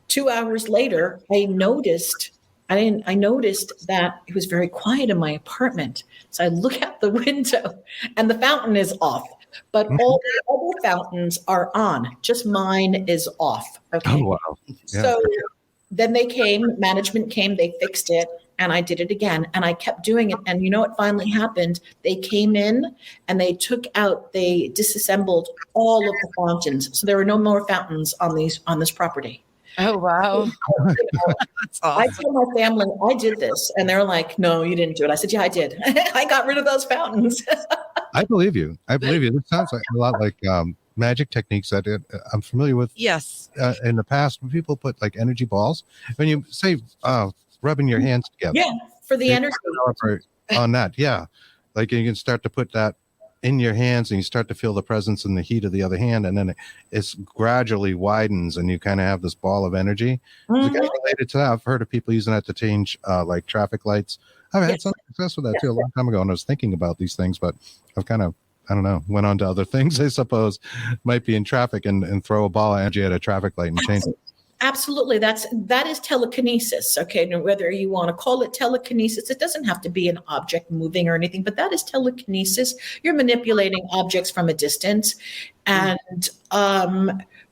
2 hours later, I noticed that it was very quiet in my apartment. So I look out the window and the fountain is off. But all the other fountains are on. Just mine is off. Okay.
Oh, wow. Yeah.
So then management came, they fixed it, and I did it again. And I kept doing it. And you know what finally happened? They came in and they disassembled all of the fountains. So there were no more fountains on this property.
Oh, wow. That's awesome.
I told my family, I did this. And they're like, no, you didn't do it. I said, yeah, I did. I got rid of those fountains.
I believe you. This sounds like a lot like magic techniques that I'm familiar with.
Yes.
In the past, when people put like energy balls, when you say rubbing your hands together.
Yeah, for the energy.
On that, yeah. Like you can start to put that in your hands and you start to feel the presence and the heat of the other hand, and then it gradually widens and you kind of have this ball of energy. It's kind of related to that. I've heard of people using that to change like traffic lights. I've had some success with that too a long time ago, and I was thinking about these things, but I've kind of, I don't know, went on to other things, I suppose, might be in traffic and throw a ball of energy at a traffic light and change it.
Absolutely. That is telekinesis. Okay. Now, whether you want to call it telekinesis, it doesn't have to be an object moving or anything, but that is telekinesis. You're manipulating objects from a distance. And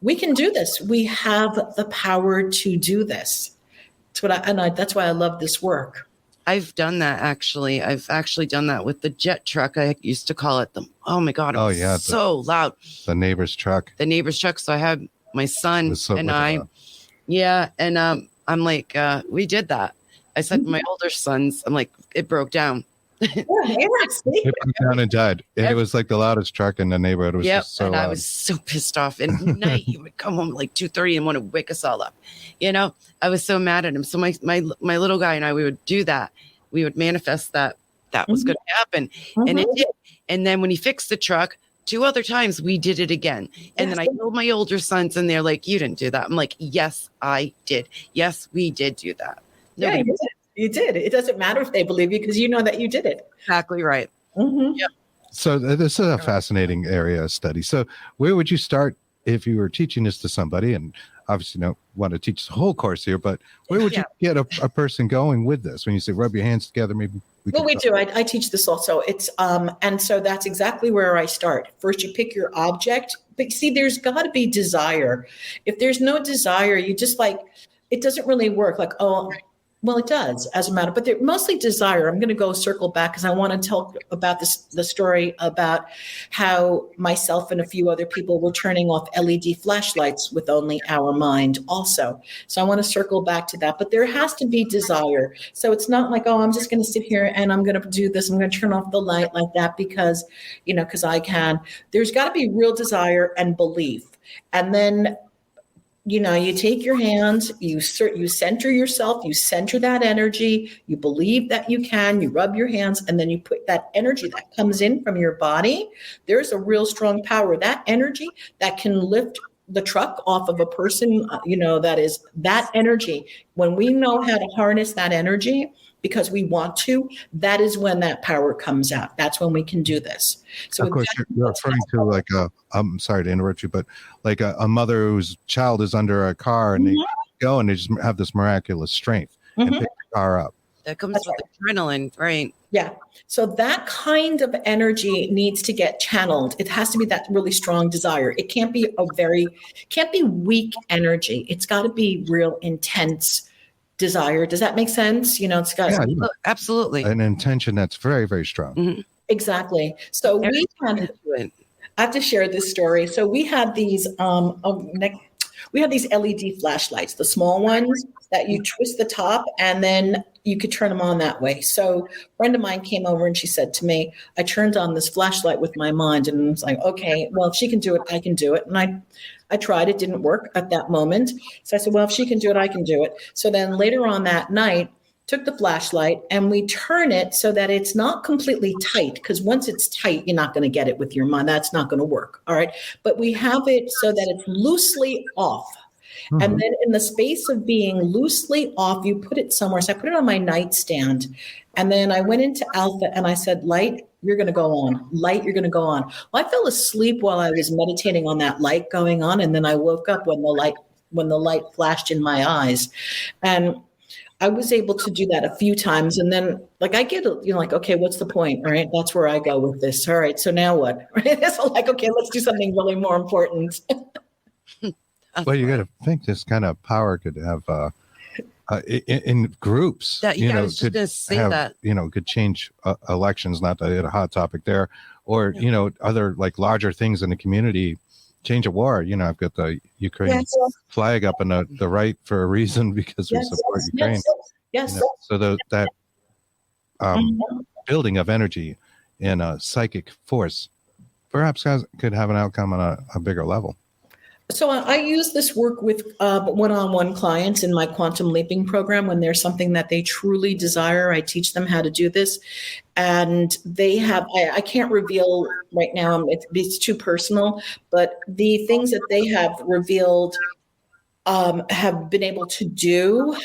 we can do this. We have the power to do this. That's why I love this work.
I've done that actually. I've actually done that with the jet truck. I used to call it oh my God. It was so loud.
The neighbor's truck.
So I had my son and I. Yeah. And I'm like, we did that. I said to my older sons, I'm like, it broke down.
It broke down and died. And it was like the loudest truck in the neighborhood. It was just so loud.
I was so pissed off. And at night he would come home like 2:30 and want to wake us all up. I was so mad at him. So my little guy and I, we would do that. We would manifest that was going to happen. And it did. And then when he fixed the truck, 2 other times we did it again. And then I told my older sons and they're like, you didn't do that. I'm like, yes, I did. Yes, we did do that.
Yeah, you did. It doesn't matter if they believe you because you know that you did it.
Exactly right.
Mm-hmm.
Yep.
So this is a fascinating area of study. So where would you start if you were teaching this to somebody? And obviously don't want to teach the whole course here, but where would you get a person going with this? When you say rub your hands together, maybe we
do. I teach this also. It's and so that's exactly where I start. First, you pick your object, but see, there's got to be desire. If there's no desire, you just it doesn't really work. Well, it does, as a matter, but they're mostly desire. I'm going to go circle back because I want to talk about the story about how myself and a few other people were turning off LED flashlights with only our mind also. So I want to circle back to that, but there has to be desire. So it's not like, I'm just going to sit here and I'm going to do this. I'm going to turn off the light like that because I can. There's got to be real desire and belief. And then you take your hands, you center yourself, you center that energy, you believe that you can, you rub your hands, and then you put that energy that comes in from your body. There's a real strong power. That energy that can lift the truck off of a person, that is that energy. When we know how to harness that energy because we want to, that is when that power comes out. That's when we can do this. So
of course, you're referring to like I'm sorry to interrupt you, but like a mother whose child is under a car and they go and they just have this miraculous strength and pick the car up.
That comes with adrenaline, right?
Yeah. So that kind of energy needs to get channeled. It has to be that really strong desire. It can't be weak energy. It's got to be real intense desire. Does that make sense? It's got
absolutely
an intention that's very, very strong.
Mm-hmm.
Exactly. So I have to share this story. So we had these LED flashlights, the small ones that you twist the top and then you could turn them on that way. So a friend of mine came over and she said to me, I turned on this flashlight with my mind and was like, okay, well, if she can do it, I can do it. And I tried, it didn't work at that moment. So I said, well, if she can do it, I can do it. So then later on that night, took the flashlight and we turn it so that it's not completely tight, because once it's tight, you're not going to get it with your mind. That's not going to work. All right. But we have it so that it's loosely off. Mm-hmm. And then in the space of being loosely off, you put it somewhere. So I put it on my nightstand. And then I went into Alpha and I said, light, you're going to go on. Light, you're going to go on. Well, I fell asleep while I was meditating on that light going on. And then I woke up when the light flashed in my eyes. And I was able to do that a few times. And then I get, okay, what's the point? Right. That's where I go with this. All right. So now what? Right? So okay, let's do something really more important.
Well, you got to think this kind of power could have in groups.
That I was just going to say that
could change elections. Not that it's a hot topic there, or other larger things in the community. Change a war. I've got the Ukraine flag up in the right for a reason because we support Ukraine.
Yes.
So that building of energy in a psychic force perhaps could have an outcome on a bigger level.
So I use this work with one-on-one clients in my quantum leaping program. When there's something that they truly desire, I teach them how to do this. And they have, I can't reveal right now, it's too personal, but the things that they have revealed have been able to do.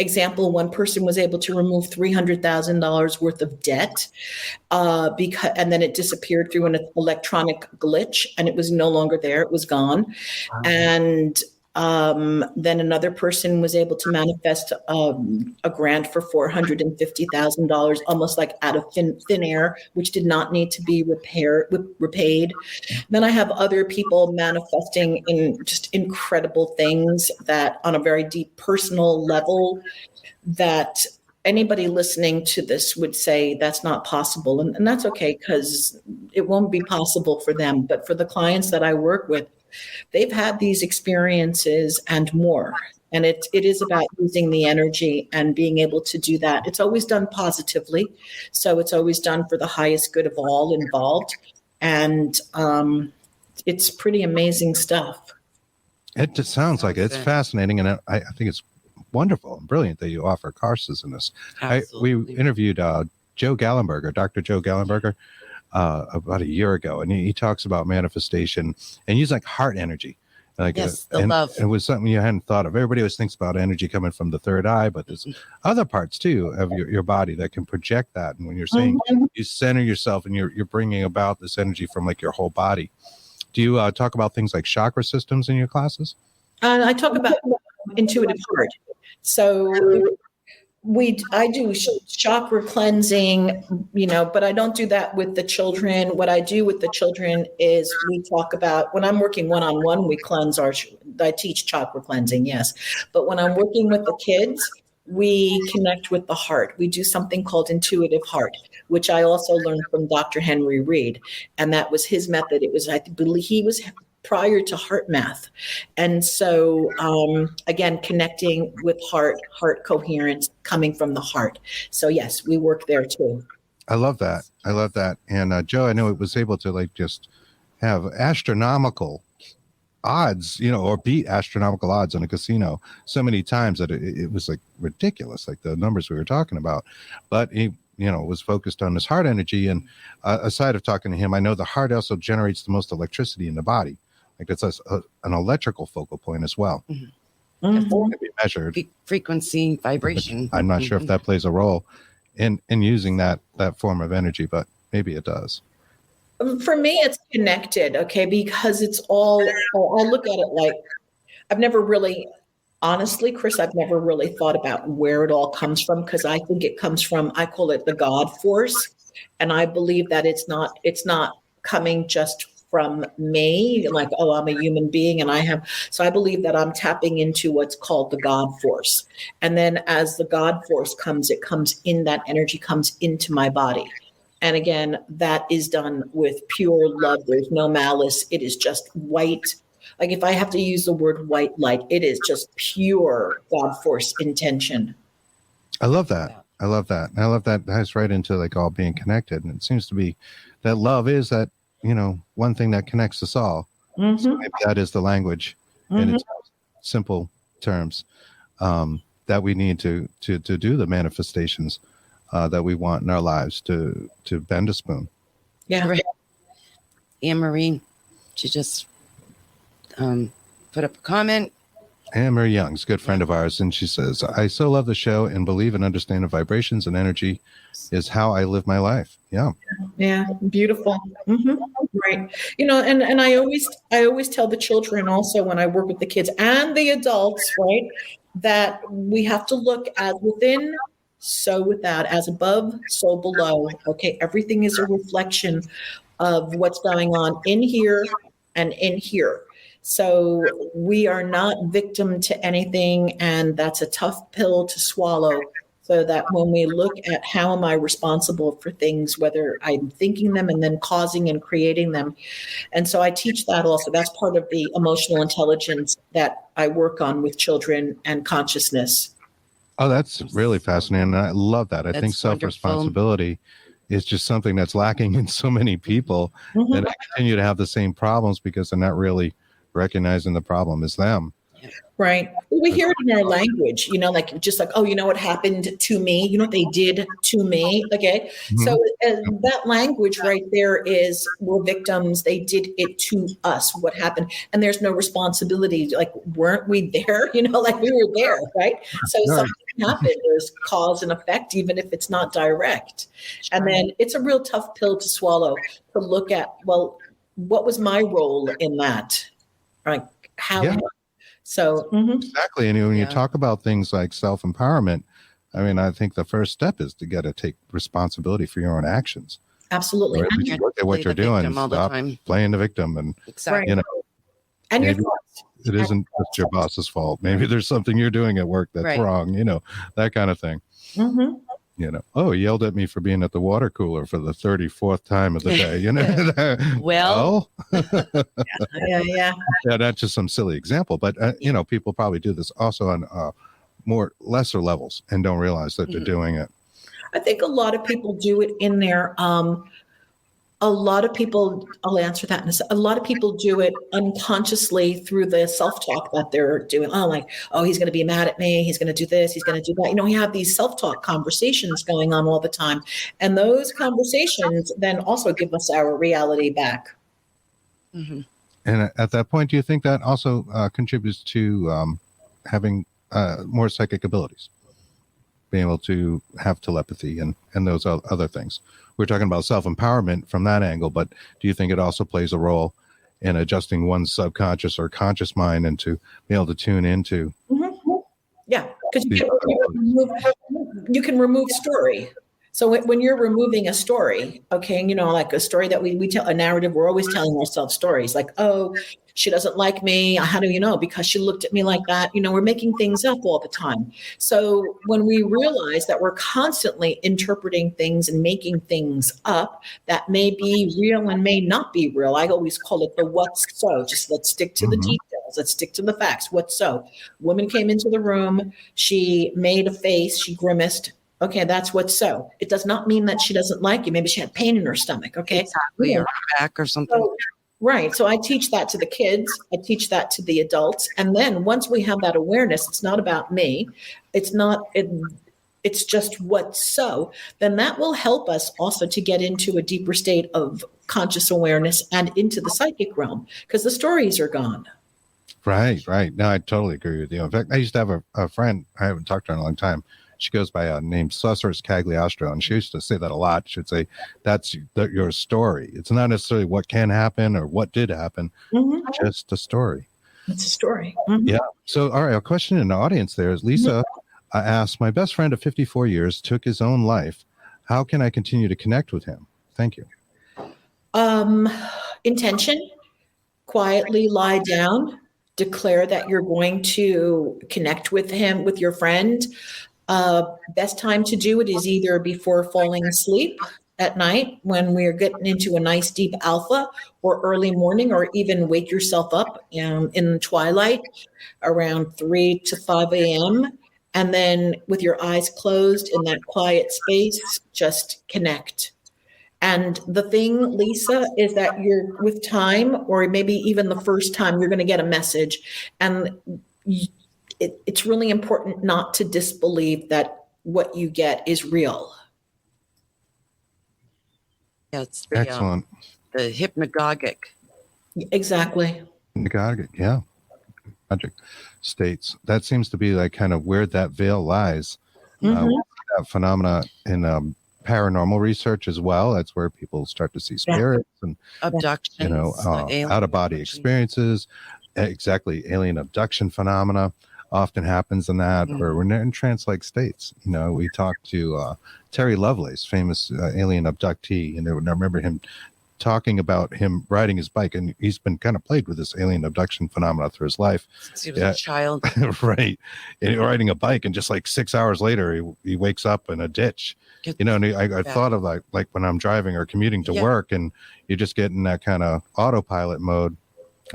Example, one person was able to remove $300,000 worth of debt and then it disappeared through an electronic glitch and it was no longer there. It was gone. Wow. And then another person was able to manifest a grant for $450,000, almost like out of thin air, which did not need to be repaid. Then I have other people manifesting in just incredible things that on a very deep personal level that anybody listening to this would say that's not possible. And that's okay, because it won't be possible for them. But for the clients that I work with, they've had these experiences and more. And it is about using the energy and being able to do that. It's always done positively. So it's always done for the highest good of all involved. And it's pretty amazing stuff.
It just sounds like it's fascinating. And I think it's wonderful and brilliant that you offer courses in this. We interviewed Joe Gallenberger, Dr. Joe Gallenberger, about a year ago, and he talks about manifestation and use heart energy,
love.
It was something you hadn't thought of. Everybody always thinks about energy coming from the third eye, but there's other parts too of your body that can project that. And when you're saying you center yourself and you're bringing about this energy from your whole body, do you talk about things like chakra systems in your classes?
I talk about intuitive heart. So I do chakra cleansing, but I don't do that with the children. What I do with the children is we talk about, when I'm working one-on-one, I teach chakra cleansing, yes. But when I'm working with the kids, we connect with the heart. We do something called intuitive heart, which I also learned from Dr. Henry Reed. And that was his method. I believe he was prior to heart math. And so, again, connecting with heart coherence coming from the heart. So yes, we work there too.
I love that. And Joe, I know it was able to just have astronomical odds, or beat astronomical odds in a casino so many times that it was like ridiculous, like the numbers we were talking about. But he, was focused on his heart energy. And aside of talking to him, I know the heart also generates the most electricity in the body. Like that's an electrical focal point as well.
Mm-hmm.
Mhm.
To be measured.
Frequency, vibration.
I'm not sure if that plays a role in using that form of energy, but maybe it does.
For me, it's connected, okay, because it's all, I look at it like, I've never really, honestly, Chris, I've never really thought about where it all comes from, because I think it comes from, I call it the God force. And I believe that it's not coming just from me, like, oh, I'm a human being and so I believe that I'm tapping into what's called the God force. And then as the God force comes, that energy comes into my body. And again, that is done with pure love. There's no malice. It is just white. Like if I have to use the word white light, it is just pure God force intention.
I love that. I love that. I love that. That's right into like all being connected. And it seems to be that love is that, one thing that connects us all.
Mm-hmm.
So maybe that is the language in its simple terms that we need to do the manifestations that we want in our lives to bend a spoon.
Yeah.
Right. Anne-Marie, she just put up a comment.
Anne-Marie Young's a good friend of ours, and she says, I so love the show and believe and understand that vibrations and energy is how I live my life. Yeah.
Yeah. Beautiful. Mm-hmm. Right. And I always tell the children also when I work with the kids and the adults, right, that we have to look at within, so without, as above, so below. Okay. Everything is a reflection of what's going on in here and in here. So we are not victim to anything, and that's a tough pill to swallow. So that when we look at how am I responsible for things, whether I'm thinking them and then causing and creating them. And so I teach that also. That's part of the emotional intelligence that I work on with children and consciousness.
Oh, that's really fascinating. I love that. I think
That's
self-responsibility is just something that's lacking in so many people that continue to have the same problems because they're not really recognizing the problem is them.
Right. Well, we hear it in our language, like just like, oh, you know what happened to me? You know what they did to me? Okay. So that language right there is we're victims. They did it to us. What happened? And there's no responsibility. Like, weren't we there? Like we were there. Right. So something happened. There's cause and effect, even if it's not direct. And then it's a real tough pill to swallow to look at, well, what was my role in that? Like how?
Yeah.
So
exactly. And when you talk about things like self-empowerment, I mean, I think the first step is to get to take responsibility for your own actions.
Absolutely.
Or at least look at what you're doing. Stop playing the victim, and
and
maybe it isn't just your boss's fault. Maybe there's something you're doing at work that's wrong. That kind of thing. Oh, he yelled at me for being at the water cooler for the 34th time of the day.
Well,
yeah.
That's just some silly example, but people probably do this also on more lesser levels and don't realize that they're doing it.
I think a lot of people do it in their a lot of people, I'll answer that in a second. A lot of people do it unconsciously through the self-talk that they're doing. Oh, he's going to be mad at me. He's going to do this. He's going to do that. We have these self-talk conversations going on all the time. And those conversations then also give us our reality back.
And at that point, do you think that also contributes to having more psychic abilities? Being able to have telepathy and those other things. We're talking about self-empowerment from that angle, but do you think it also plays a role in adjusting one's subconscious or conscious mind and to be able to tune into?
Yeah, because you can remove story. So when you're removing a story, okay, like a story that we tell, a narrative, we're always telling ourselves stories like, oh, she doesn't like me. How do you know? Because she looked at me like that. We're making things up all the time. So when we realize that we're constantly interpreting things and making things up that may be real and may not be real, I always call it the what's so. Just let's stick to the details. Let's stick to the facts. What's so? Woman came into the room. She made a face. She grimaced. Okay, that's what's so. It does not mean that she doesn't like you. Maybe she had pain in her stomach. Okay,
exactly, or back or something.
Right. So I teach that to the kids. I teach that to the adults. And then once we have that awareness, it's not about me. It's just what's so. Then that will help us also to get into a deeper state of conscious awareness and into the psychic realm because the stories are gone.
Right. No, I totally agree with you. In fact, I used to have a friend, I haven't talked to her in a long time. She goes by a name Sorceress Cagliostro, and she used to say that a lot. She would say, that's your story. It's not necessarily what can happen or what did happen, just a story.
It's a story.
Yeah. So, all right, a question in the audience there is Lisa asked, my best friend of 54 years took his own life. How can I continue to connect with him? Thank you.
Intention, quietly lie down, declare that you're going to connect with him, with your friend. Best time to do it is either before falling asleep at night when we're getting into a nice deep alpha, or early morning, or even wake yourself up in the twilight around 3 to 5 a.m. And then with your eyes closed in that quiet space, just connect. And the thing, Lisa, is that you're with time, or maybe even the first time, you're going to get a message. And it's really important not to disbelieve that what you get is real.
Yeah, it's
Excellent.
The hypnagogic.
Exactly.
Hypnagogic, yeah. Magic states. That seems to be like kind of where that veil lies. That phenomena in paranormal research as well. That's where people start to see spirits and
abductions,
out of body experiences. Exactly, alien abduction phenomena often happens in that, or we're in trance-like states. We talked to Terry Lovelace, famous alien abductee, and I remember him talking about him riding his bike, and he's been kind of plagued with this alien abduction phenomena through his life.
Since he was a child.
Right. And riding a bike, and just like 6 hours later, he wakes up in a ditch. And I thought of like when I'm driving or commuting to work, and you just get in that kind of autopilot mode.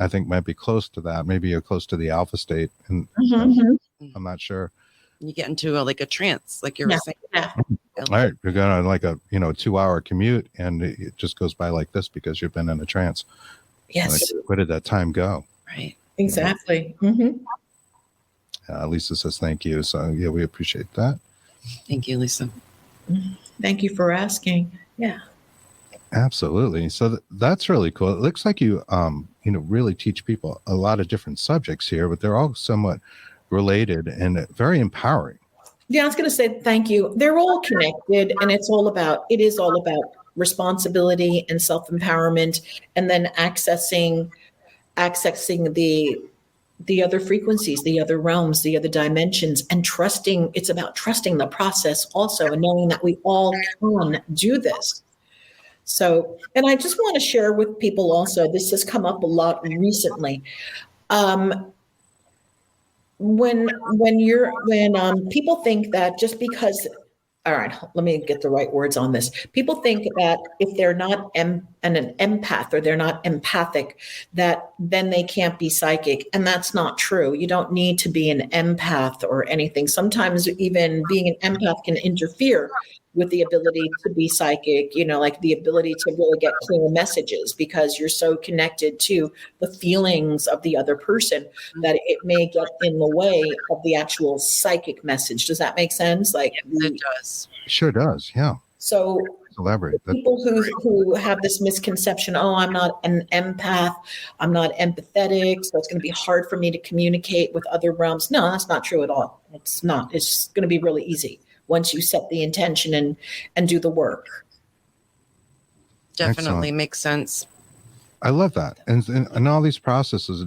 I think might be close to that. Maybe you're close to the alpha state, and I'm not sure.
You get into a trance, like you were saying.
Yeah.
All right, you're going on like a 2-hour commute, and it just goes by like this because you've been in a trance.
Yes.
Where did that time go?
Right.
Exactly.
Lisa says thank you. So yeah, we appreciate that.
Thank you, Lisa.
Thank you for asking. Yeah.
Absolutely. So that's really cool. It looks like you really teach people a lot of different subjects here, but they're all somewhat related and very empowering.
Yeah, I was going to say thank you. They're all connected, and it is all about responsibility and self-empowerment, and then accessing the other frequencies, the other realms, the other dimensions, and trusting. It's about trusting the process also, and knowing that we all can do this. So, and I just want to share with people also, this has come up a lot recently. When people think that just because, all right, let me get the right words on this. People think that if they're not an empath, or they're not empathic, that then they can't be psychic. And that's not true. You don't need to be an empath or anything. Sometimes even being an empath can interfere with the ability to be psychic, like the ability to really get clear messages, because you're so connected to the feelings of the other person that it may get in the way of the actual psychic message. Does that make sense? Like,
yes, it does.
Sure does. Yeah.
So
elaborate.
People who have this misconception, I'm not an empath, I'm not empathetic, so it's going to be hard for me to communicate with other realms. No, that's not true at all. It's not. It's going to be really easy once you set the intention and do the work.
Definitely.
Excellent.
Makes sense.
I love that. And all these processes of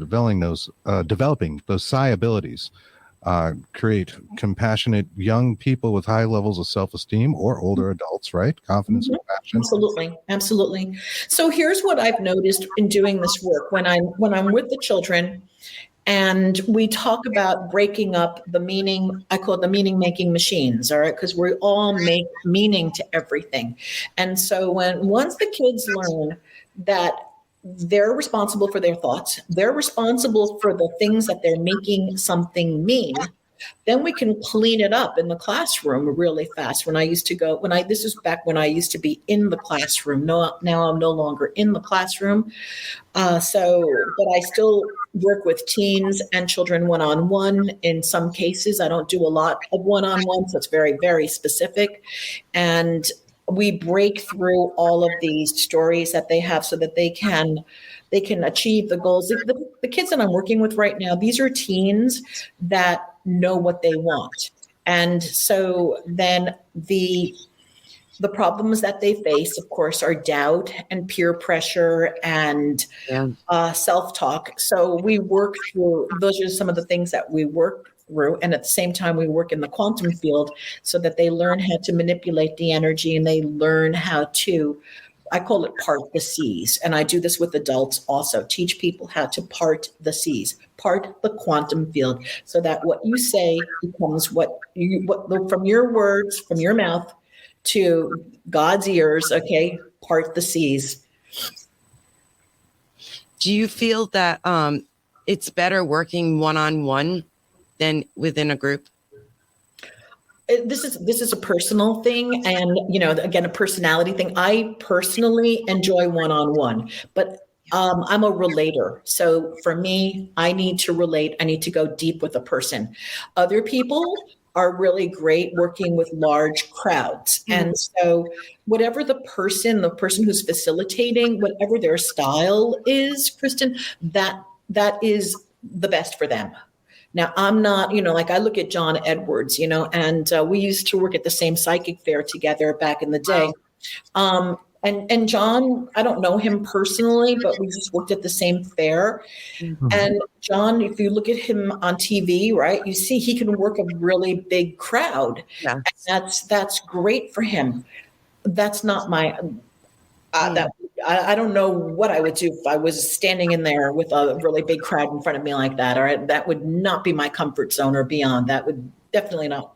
developing those psi abilities create compassionate young people with high levels of self-esteem, or older adults, right? Confidence, compassion.
Absolutely. So here's what I've noticed in doing this work. When I'm with the children, and we talk about breaking up the meaning, I call it the meaning-making machines, all right? Because we all make meaning to everything. And so once the kids learn that they're responsible for their thoughts, they're responsible for the things that they're making something mean, then we can clean it up in the classroom really fast. This is back when I used to be in the classroom. No, now I'm no longer in the classroom. But I still work with teens and children one-on-one. In some cases, I don't do a lot of one-on-one, so it's very, very specific. And we break through all of these stories that they have so that they can achieve the goals. The kids that I'm working with right now, these are teens that know what they want. And so then the problems that they face, of course, are doubt and peer pressure and self-talk. So we work through, those are some of the things that we work through. And at the same time, we work in the quantum field so that they learn how to manipulate the energy and they learn how to, I call it part the seas. And I do this with adults also, teach people how to part the seas, part the quantum field, so that what you say becomes what from your words, from your mouth to God's ears, okay, part the seas.
Do you feel that it's better working one-on-one than within a group?
This is a personal thing, and again, a personality thing. I personally enjoy one-on-one, but I'm a relator. So for me, I need to relate. I need to go deep with a person. Other people are really great working with large crowds. And so whatever the person who's facilitating, whatever their style is, Kristen, that is the best for them. Now, I'm not, like I look at John Edwards, and we used to work at the same psychic fair together back in the day. And John, I don't know him personally, but we just worked at the same fair. Mm-hmm. And John, if you look at him on TV, right, you see he can work a really big crowd. Yeah. That's great for him. That's not my, I don't know what I would do if I was standing in there with a really big crowd in front of me like that. All right. That would not be my comfort zone or beyond. That would definitely not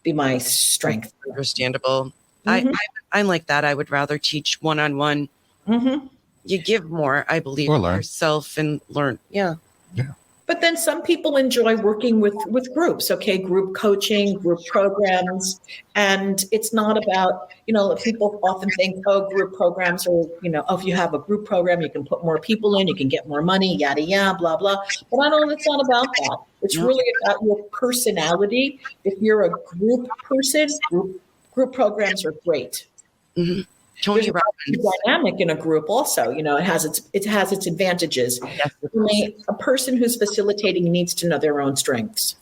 be my strength.
Understandable. Mm-hmm. I'm like that. I would rather teach one-on-one. Mm-hmm. You give more, I believe, yourself and learn. Yeah.
But then some people enjoy working with groups, okay, group coaching, group programs. And it's not about, people often think, group programs are, if you have a group program, you can put more people in, you can get more money, yada, yada, blah, blah. But I know it's not about that. It's really about your personality. If you're a group person, group programs are great. Mm-hmm.
Tony Robbins.
Dynamic in a group also, it has its advantages. Yes. A person who's facilitating needs to know their own strengths.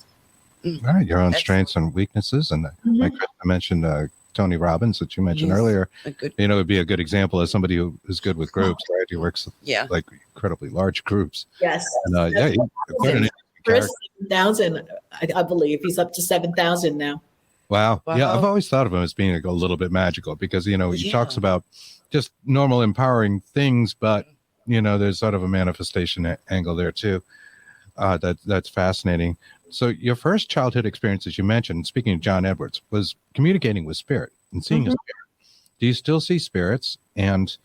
All right, your own strengths and weaknesses. And like I mentioned, Tony Robbins that you mentioned earlier, would be a good example of somebody who is good with groups, right? He works like incredibly large groups.
Yes.
And quite an
Chris, 7,000, I believe he's up to 7,000 now.
Wow. Yeah, I've always thought of him as being a little bit magical because, he talks about just normal empowering things, but, there's sort of a manifestation angle there too. That's fascinating. So your first childhood experience, as you mentioned, speaking of John Edwards, was communicating with spirit and seeing a spirit. Do you still see spirits? And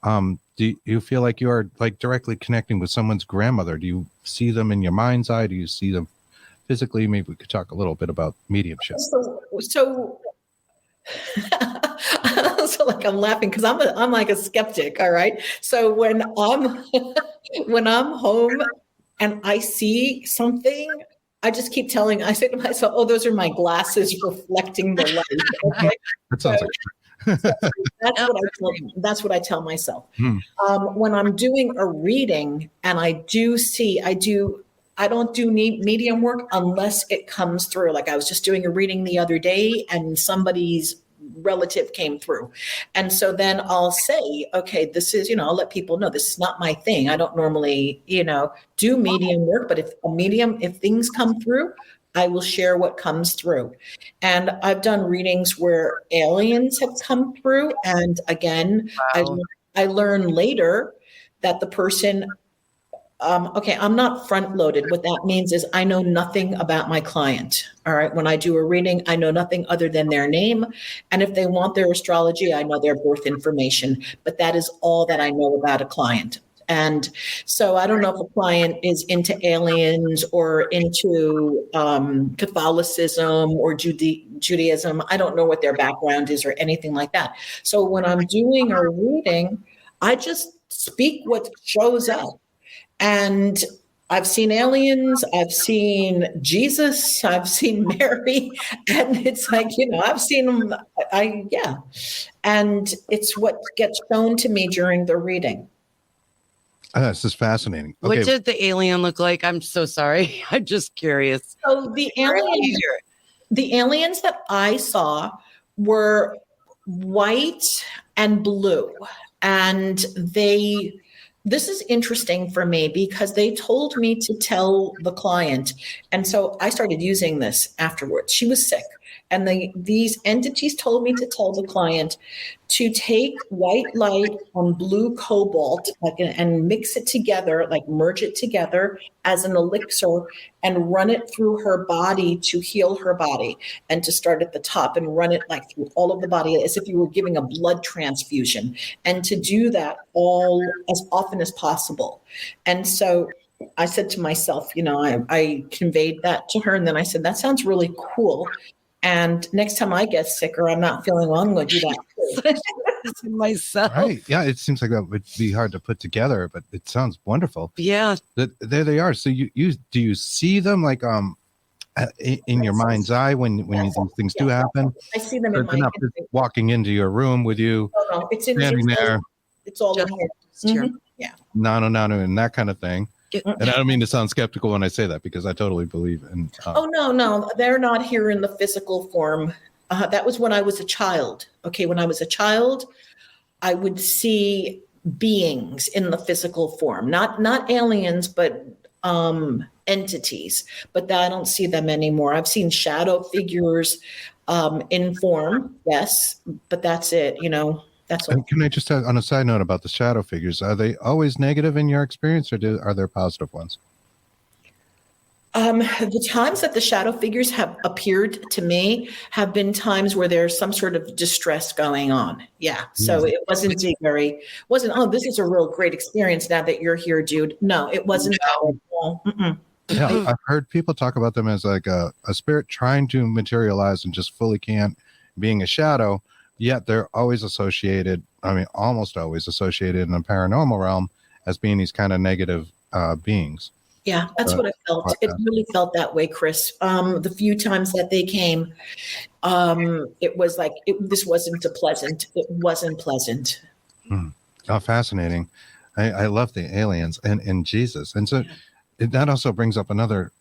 do you feel like you are like directly connecting with someone's grandmother? Do you see them in your mind's eye? Do you see them physically? Maybe we could talk a little bit about mediumship.
So like I'm laughing because I'm like a skeptic. All right. So when I'm home and I see something, I just keep I say to myself, those are my glasses reflecting the light. Okay.
That sounds
that's what I tell myself. When I'm doing a reading and I don't do medium work unless it comes through. Like I was just doing a reading the other day and somebody's relative came through. And so then I'll say, okay, this is, I'll let people know this is not my thing. I don't normally, do medium work, but if things come through, I will share what comes through. And I've done readings where aliens have come through. And again, I learn later that the person, I'm not front loaded. What that means is I know nothing about my client. All right. When I do a reading, I know nothing other than their name. And if they want their astrology, I know their birth information, but that is all that I know about a client. And so I don't know if a client is into aliens or into Catholicism or Judaism. I don't know what their background is or anything like that. So when I'm doing a reading, I just speak what shows up. And I've seen aliens, I've seen Jesus, I've seen Mary, and it's like, I've seen them. Yeah. And it's what gets shown to me during the reading.
This is fascinating.
What
Okay.
did the alien look like? I'm so sorry. I'm just curious.
So the aliens that I saw were white and blue. And this is interesting for me because they told me to tell the client. And so I started using this afterwards. She was sick. And these entities told me to tell the client to take white light and blue cobalt and mix it together, like merge it together as an elixir and run it through her body to heal her body, and to start at the top and run it like through all of the body as if you were giving a blood transfusion, and to do that all as often as possible. And so I said to myself, I conveyed that to her, and then I said, that sounds really cool. And next time I get sick or I'm not feeling well, I'm going to do that too.
Myself.
Right. Yeah. It seems like that would be hard to put together, but it sounds wonderful.
Yeah.
There they are. So do you see them like in your mind's eye when these things do happen?
I see them in
they're not just walking into your room with you.
No, it's
standing there.
It's all in here. Mm-hmm. Yeah.
No, and that kind of thing. And I don't mean to sound skeptical when I say that, because I totally believe in.
No, they're not here in the physical form. That was when I was a child. Okay, when I was a child, I would see beings in the physical form, not aliens, but entities. But I don't see them anymore. I've seen shadow figures in form, yes, but that's it. That's all.
And can I just on a side note about the shadow figures? Are they always negative in your experience, or are there positive ones?
The times that the shadow figures have appeared to me have been times where there's some sort of distress going on. Yeah. So it wasn't this is a real great experience now that you're here, dude. No, it wasn't.
Yeah, I've heard people talk about them as like a spirit trying to materialize and just fully can't, being a shadow. Yet they're always associated, almost always associated in the paranormal realm as being these kind of negative beings.
Yeah, that's what I felt. It really felt that way, Chris. The few times that they came, it was like, this wasn't pleasant. It wasn't pleasant.
Oh, fascinating. I love the aliens and Jesus. And so that also brings up another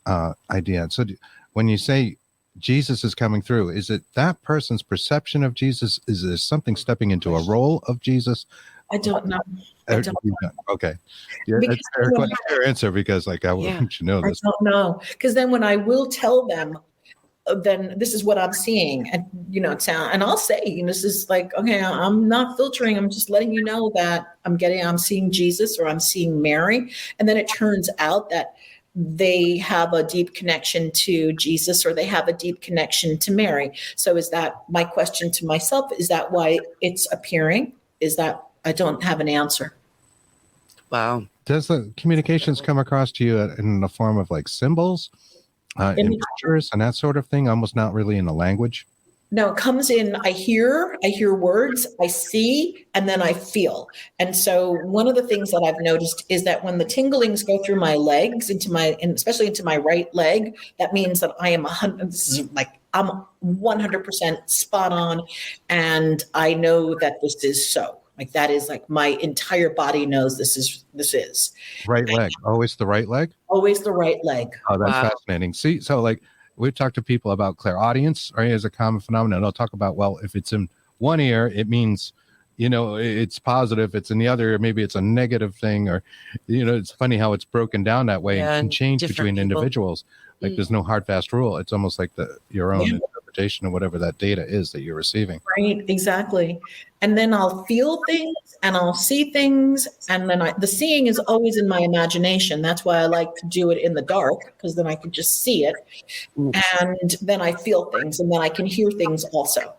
idea. So when you say Jesus is coming through, is it that person's perception of Jesus? Is there something stepping into a role of Jesus?
I don't know.
Okay. Yeah, it's a fair answer, because I want you to know this.
I don't know. Because then when I will tell them, then this is what I'm seeing. And, and I'll say, this is like, okay, I'm not filtering. I'm just letting you know that I'm seeing Jesus or I'm seeing Mary. And then it turns out that they have a deep connection to Jesus or they have a deep connection to Mary. So is that my question to myself? Is that why it's appearing? Is that I don't have an answer?
Wow.
Does the communications come across to you in the form of like symbols, in pictures and that sort of thing? Almost not really in the language?
No, it comes in, I hear words, I see, and then I feel. And so one of the things that I've noticed is that when the tinglings go through my legs, especially into my right leg, that means that I am I'm 100% spot on. And I know that this is so. Like that is like my entire body knows this is.
Right leg. Always the right leg?
Always the right leg.
Oh, that's fascinating. See, so like we've talked to people about clairaudience, right, as a common phenomenon. They'll talk about, well, if it's in one ear, it means, it's positive. It's in the other ear, maybe it's a negative thing, or, it's funny how it's broken down that way and can change between individuals. Like there's no hard, fast rule. It's almost like your own interpretation of whatever that data is that you're receiving.
Right, exactly. And then I'll feel things and I'll see things. And then the seeing is always in my imagination. That's why I like to do it in the dark, because then I can just see it. And then I feel things, and then I can hear things also.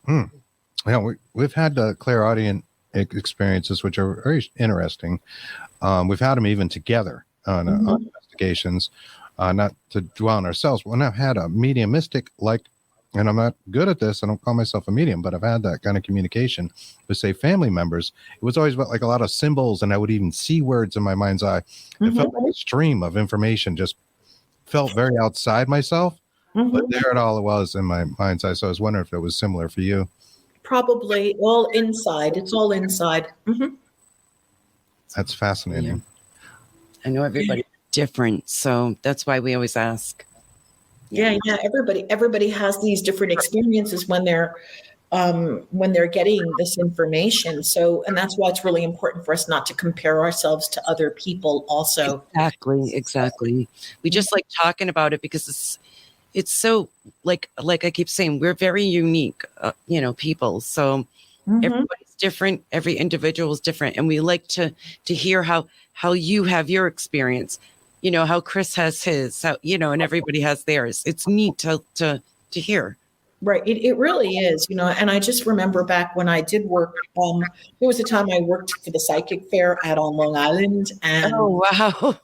Yeah, we've had clairaudient experiences, which are very interesting. We've had them even together on investigations, not to dwell on ourselves. When I've had a mediumistic, like, and I'm not good at this, I don't call myself a medium, but I've had that kind of communication with, say, family members. It was always about like a lot of symbols, and I would even see words in my mind's eye. It felt like a stream of information, just felt very outside myself, but there it all was in my mind's eye. So I was wondering if it was similar for you.
Probably all inside. It's all inside.
That's fascinating.
I know everybody's different, so that's why we always ask.
Yeah. Everybody has these different experiences when they're getting this information. So, and that's why it's really important for us not to compare ourselves to other people also.
Exactly. We just like talking about it because it's so like I keep saying, we're very unique, people. So everybody's different. Every individual is different. And we like to hear how you have your experience, how Chris has his, and everybody has theirs. It's neat to hear.
Right. It really is, and I just remember back when I did work, there was a time I worked for the psychic fair out on Long Island. And
oh, wow.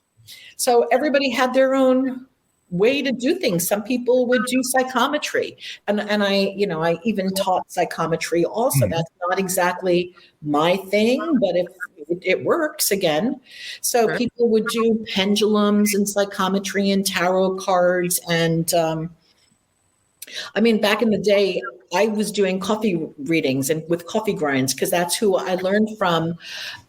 So everybody had their own way to do things. Some people would do psychometry, and I even taught psychometry also. That's not exactly my thing, but if it works again. So people would do pendulums and psychometry and tarot cards. And back in the day, I was doing coffee readings and with coffee grinds, because that's who I learned from,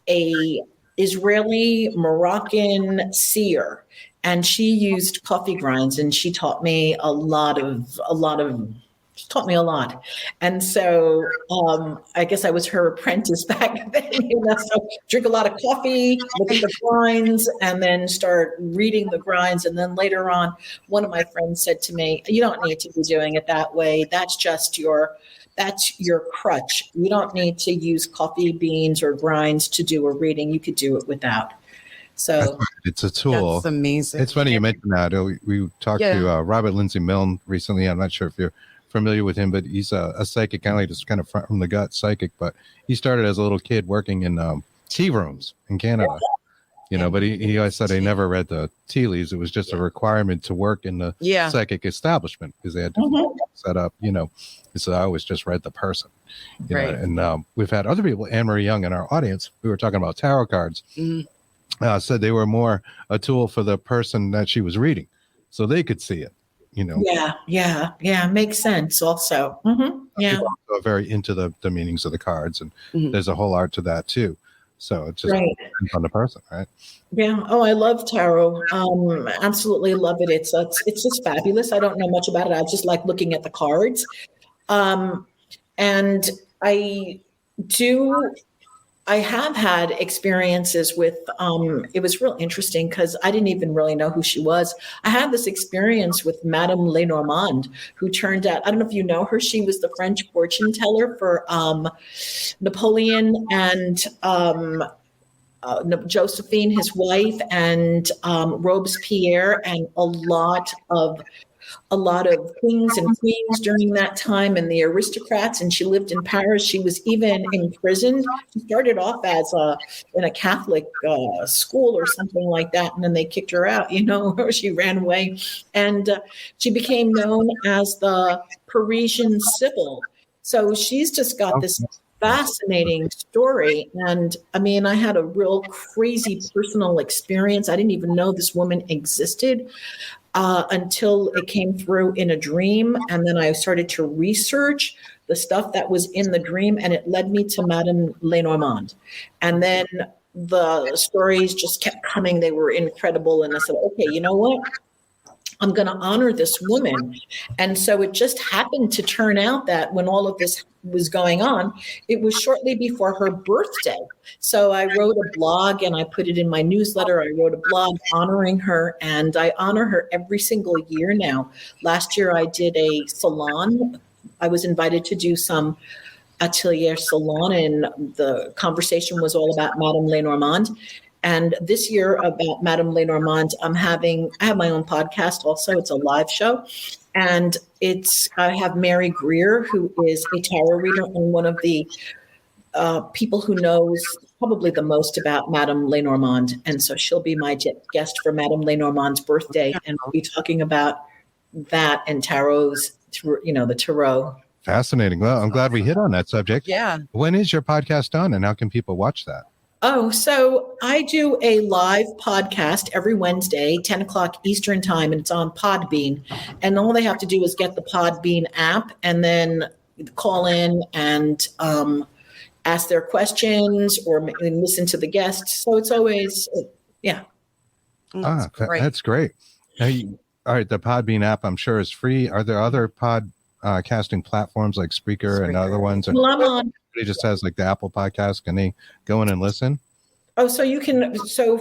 a Israeli Moroccan seer. And she used coffee grinds, and she taught me a lot. And so I guess I was her apprentice back then. So drink a lot of coffee, look at the grinds, and then start reading the grinds. And then later on, one of my friends said to me, "You don't need to be doing it that way. That's your crutch. You don't need to use coffee beans or grinds to do a reading. You could do it without." So
it's a tool.
That's amazing.
It's funny you mentioned that. We talked to Robert Lindsay Milne recently. I'm not sure if you're familiar with him, but he's a psychic, kind of like just kind of from the gut psychic. But he started as a little kid working in tea rooms in Canada. But he always said he never read the tea leaves. It was just a requirement to work in the psychic establishment because they had to set up. So I always just read the person.
Right.
And we've had other people, Anne Marie Young in our audience. We were talking about tarot cards. Said they were more a tool for the person that she was reading, so they could see it.
Yeah, makes sense. Also,
people are very into the meanings of the cards, and there's a whole art to that too. So it just depends on the person, right?
Yeah. Oh, I love tarot. Absolutely love it. It's just fabulous. I don't know much about it. I just like looking at the cards, and I have had experiences with, it was real interesting because I didn't even really know who she was. I had this experience with Madame Lenormand, who turned out, I don't know if you know her, she was the French fortune teller for Napoleon and Josephine, his wife, and Robespierre, and a lot of kings and queens during that time, and the aristocrats. And she lived in Paris. She was even imprisoned. She started off as in a Catholic school or something like that, and then they kicked her out. She ran away, and she became known as the Parisian Sibyl. So she's just got this fascinating story. And I had a real crazy personal experience. I didn't even know this woman existed until it came through in a dream. And then I started to research the stuff that was in the dream, and it led me to Madame Lenormand. And then the stories just kept coming. They were incredible. And I said, okay, you know what? I'm going to honor this woman. And so it just happened to turn out that when all of this was going on, it was shortly before her birthday. So I wrote a blog and I put it in my newsletter. I wrote a blog honoring her, and I honor her every single year now. Last year I did a salon. I was invited to do some atelier salon, and the conversation was all about Madame Lenormand. And this year about Madame Lenormand, I have my own podcast also. It's a live show. And I have Mary Greer, who is a tarot reader and one of the people who knows probably the most about Madame Lenormand. And so she'll be my guest for Madame Lenormand's birthday. And we'll be talking about that and tarot's, the tarot.
Fascinating. Well, I'm glad we hit on that subject.
Yeah.
When is your podcast on and how can people watch that?
Oh, so I do a live podcast every Wednesday, 10 o'clock Eastern time, and it's on Podbean. And all they have to do is get the Podbean app and then call in and ask their questions or listen to the guests. So it's always, yeah.
That's great.
That's great. Now, all right, the Podbean app, I'm sure, is free. Are there other podcasting platforms like Spreaker and other ones?
Well, I'm on.
It just has like the Apple Podcast. Can they go in and listen?
Oh, so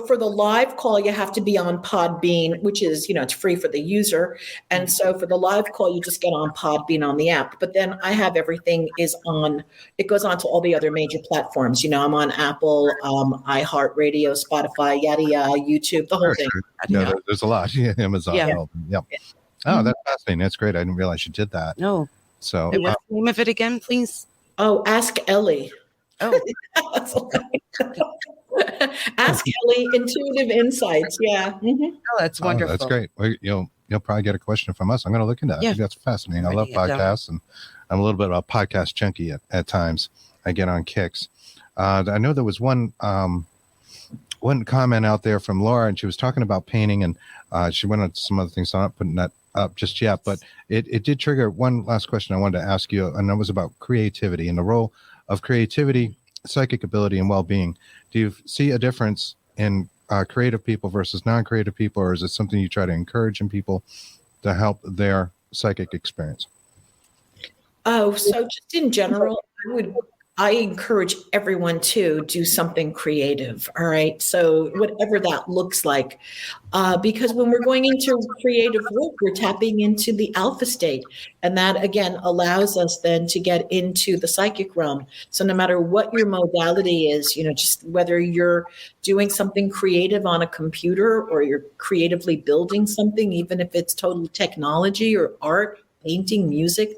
for the live call, you have to be on Podbean, which is, it's free for the user. And so for the live call, you just get on Podbean on the app. But then I have everything it goes on to all the other major platforms. I'm on Apple, iHeartRadio, Spotify, yada, yada, YouTube, the whole thing.
Yeah, there's a lot. Yeah, Amazon.
Yeah.
Yep. Oh, that's fascinating. That's great. I didn't realize you did that.
No.
So
What's the name of it again, please?
Oh, Ask Elly.
Oh,
Ask Elly, Intuitive Insights. Yeah. Mm-hmm.
oh, that's wonderful.
That's great. Well, you'll probably get a question from us. I'm going to look into that.
Yeah.
I think that's fascinating. I love
Writing it down.
podcasts, and I'm a little bit of a podcast junkie at times. I get on kicks. I know there was one comment out there from Laura, and she was talking about painting, and she went on some other things. So I'm not putting that up just yet, but it did trigger one last question I wanted to ask you, and that was about creativity and the role of creativity, psychic ability, and well-being. Do you see a difference in creative people versus non-creative people, or is it something you try to encourage in people to help their psychic experience?
Oh, so just in general, I encourage everyone to do something creative. All right. So whatever that looks like, because when we're going into creative work, we're tapping into the alpha state. And that, again, allows us then to get into the psychic realm. So no matter what your modality is, just whether you're doing something creative on a computer or you're creatively building something, even if it's total technology or art, painting, music,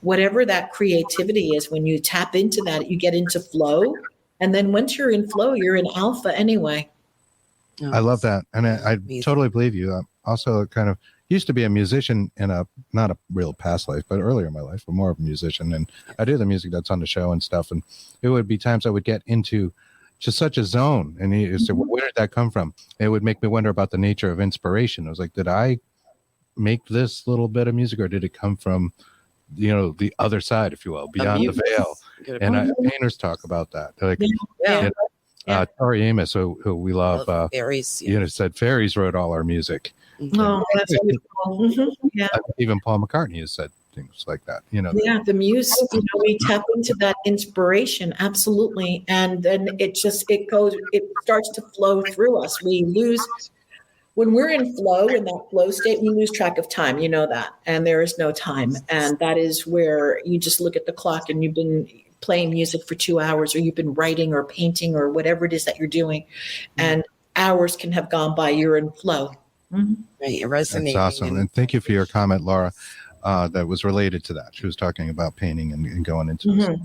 whatever that creativity is, when you tap into that, you get into flow. And then once you're in flow, you're in alpha anyway.
Oh,
I love that. And I totally believe you. I'm also kind of used to be a musician in not a real past life, but earlier in my life, but more of a musician. And I do the music that's on the show and stuff. And it would be times I would get into just such a zone. And you say, well, where did that come from? It would make me wonder about the nature of inspiration. I was like, did I make this little bit of music, or did it come from the other side, if you will, beyond the veil? And painters talk about that. Like, Tori Amos, who we love,
fairies.
said fairies wrote all our music.
Oh, that's wonderful. Yeah.
Even Paul McCartney has said things like that.
Yeah, the muse. We tap into that inspiration, absolutely, and then it starts to flow through us. We lose. When we're in flow, in that flow state, we lose track of time. You know that. And there is no time. And that is where you just look at the clock and you've been playing music for 2 hours, or you've been writing or painting or whatever it is that you're doing. And hours can have gone by. You're in flow.
Right, you're resonating.
That's awesome. And thank you for your comment, Laura, that was related to that. She was talking about painting and going into this. So,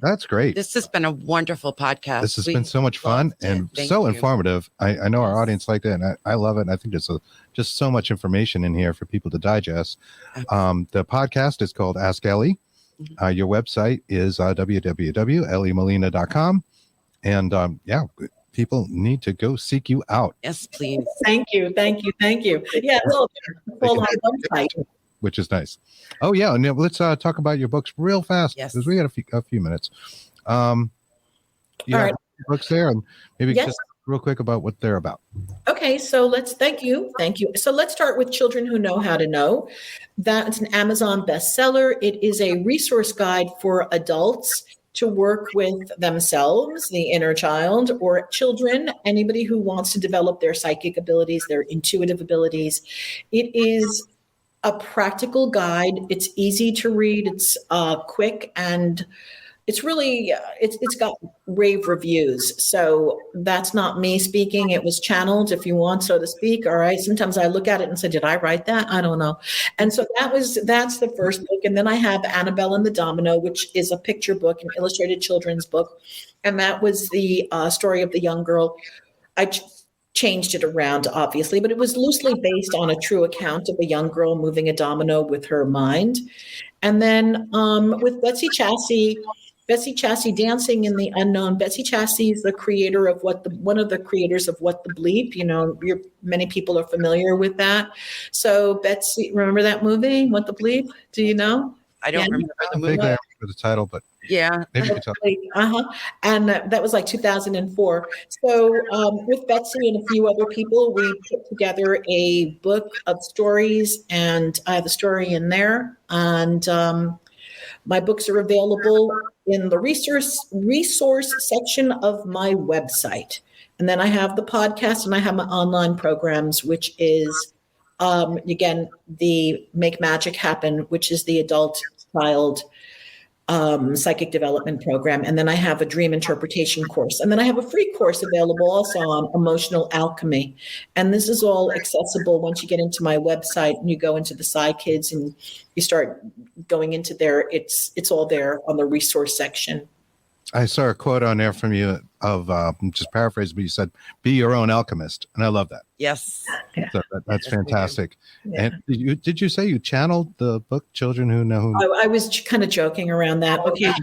that's great.
This has been a wonderful podcast.
This has been so much fun and so informative. I know our audience liked it, and I love it. And I think there's just so much information in here for people to digest. The podcast is called Ask Elly. Your website is www.ellymolina.com. And people need to go seek you out.
Yes, please.
Thank you. Yeah, well, website.
Which is nice. Oh yeah, and let's talk about your books real fast, because we got a few minutes. You have books there, and maybe just real quick about what they're about.
Okay, so thank you. So let's start with Children Who Know How to Know. That's an Amazon bestseller. It is a resource guide for adults to work with themselves, the inner child, or children, anybody who wants to develop their psychic abilities, their intuitive abilities. It is a practical guide. It's easy to read. It's quick, and it's really it's got rave reviews. So that's not me speaking. It was channeled, if you want, so to speak. All right. Sometimes I look at it and say, did I write that? I don't know. And so that's the first book. And then I have Annabelle and the Domino, which is a picture book, an illustrated children's book. And that was the story of the young girl. I changed it around, obviously, but it was loosely based on a true account of a young girl moving a domino with her mind. And then with Betsey Chasse, Dancing in the Unknown. Betsey Chasse is the creator of one of the creators of What the Bleep. You know, many people are familiar with that. So Betsey, remember that movie, What the Bleep? Do you know?
I don't remember the movie.
Vaguely for the title, but
Yeah.
maybe you could tell.
And that was like 2004. So with Betsey and a few other people, we put together a book of stories, and I have a story in there. And my books are available in the resource section of my website. And then I have the podcast, and I have my online programs, which is, again, the Make Magic Happen, which is the adult child psychic development program. And then I have a dream interpretation course. And then I have a free course available also on emotional alchemy. And this is all accessible once you get into my website and you go into the PsyKids and you start going into there. It's all there on the resource section.
I saw a quote on there from you of just paraphrase, but you said, "Be your own alchemist," and I love that.
Yes.
So that's fantastic.
Yeah.
And did you say you channeled the book "Children Who Know Who"?
I was kind of joking around that. Okay.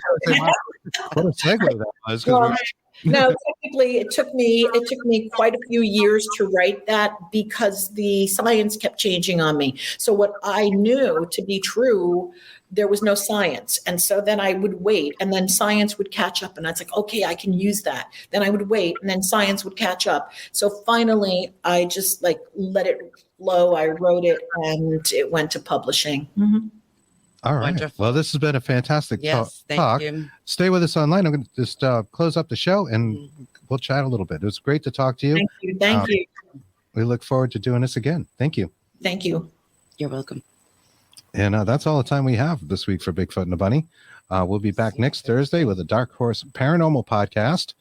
What a segue that was! 'Cause
Well, no, technically, it took me quite a few years to write that because the science kept changing on me. So what I knew to be true, there was no science. And so then I would wait, and then science would catch up, and I was like, okay, I can use that. Then I would wait, and then science would catch up. So finally, I just like let it flow. I wrote it, and it went to publishing. Mm-hmm.
All right.
Wonderful.
Well, this has been a fantastic
Yes. Thank
talk.
you.
Stay with us online. I'm going to just close up the show, and we'll chat a little bit. It was great to talk to you.
Thank you. Thank you.
We look forward to doing this again. Thank you.
Thank you.
You're welcome.
And that's all the time we have this week for Bigfoot and the Bunny. We'll be back next Thursday with a Dark Horse Paranormal podcast.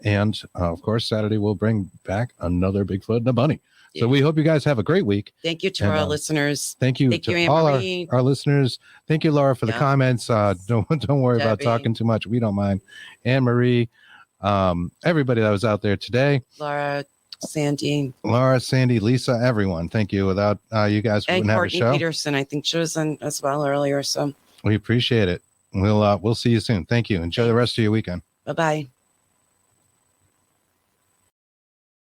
And of course, Saturday we'll bring back another Bigfoot and the Bunny. So we hope you guys have a great week.
Thank you to our listeners.
Thank you to all our listeners. Thank you, Laura, for the comments. Don't worry about talking too much. We don't mind. Anne Marie, everybody that was out there today.
Laura, Sandy,
Lisa, everyone. Thank you. Without you guys, we wouldn't have a show.
Courtney Peterson, I think she was on as well earlier. So
we appreciate it. We'll see you soon. Thank you. Enjoy the rest of your weekend.
Bye-bye.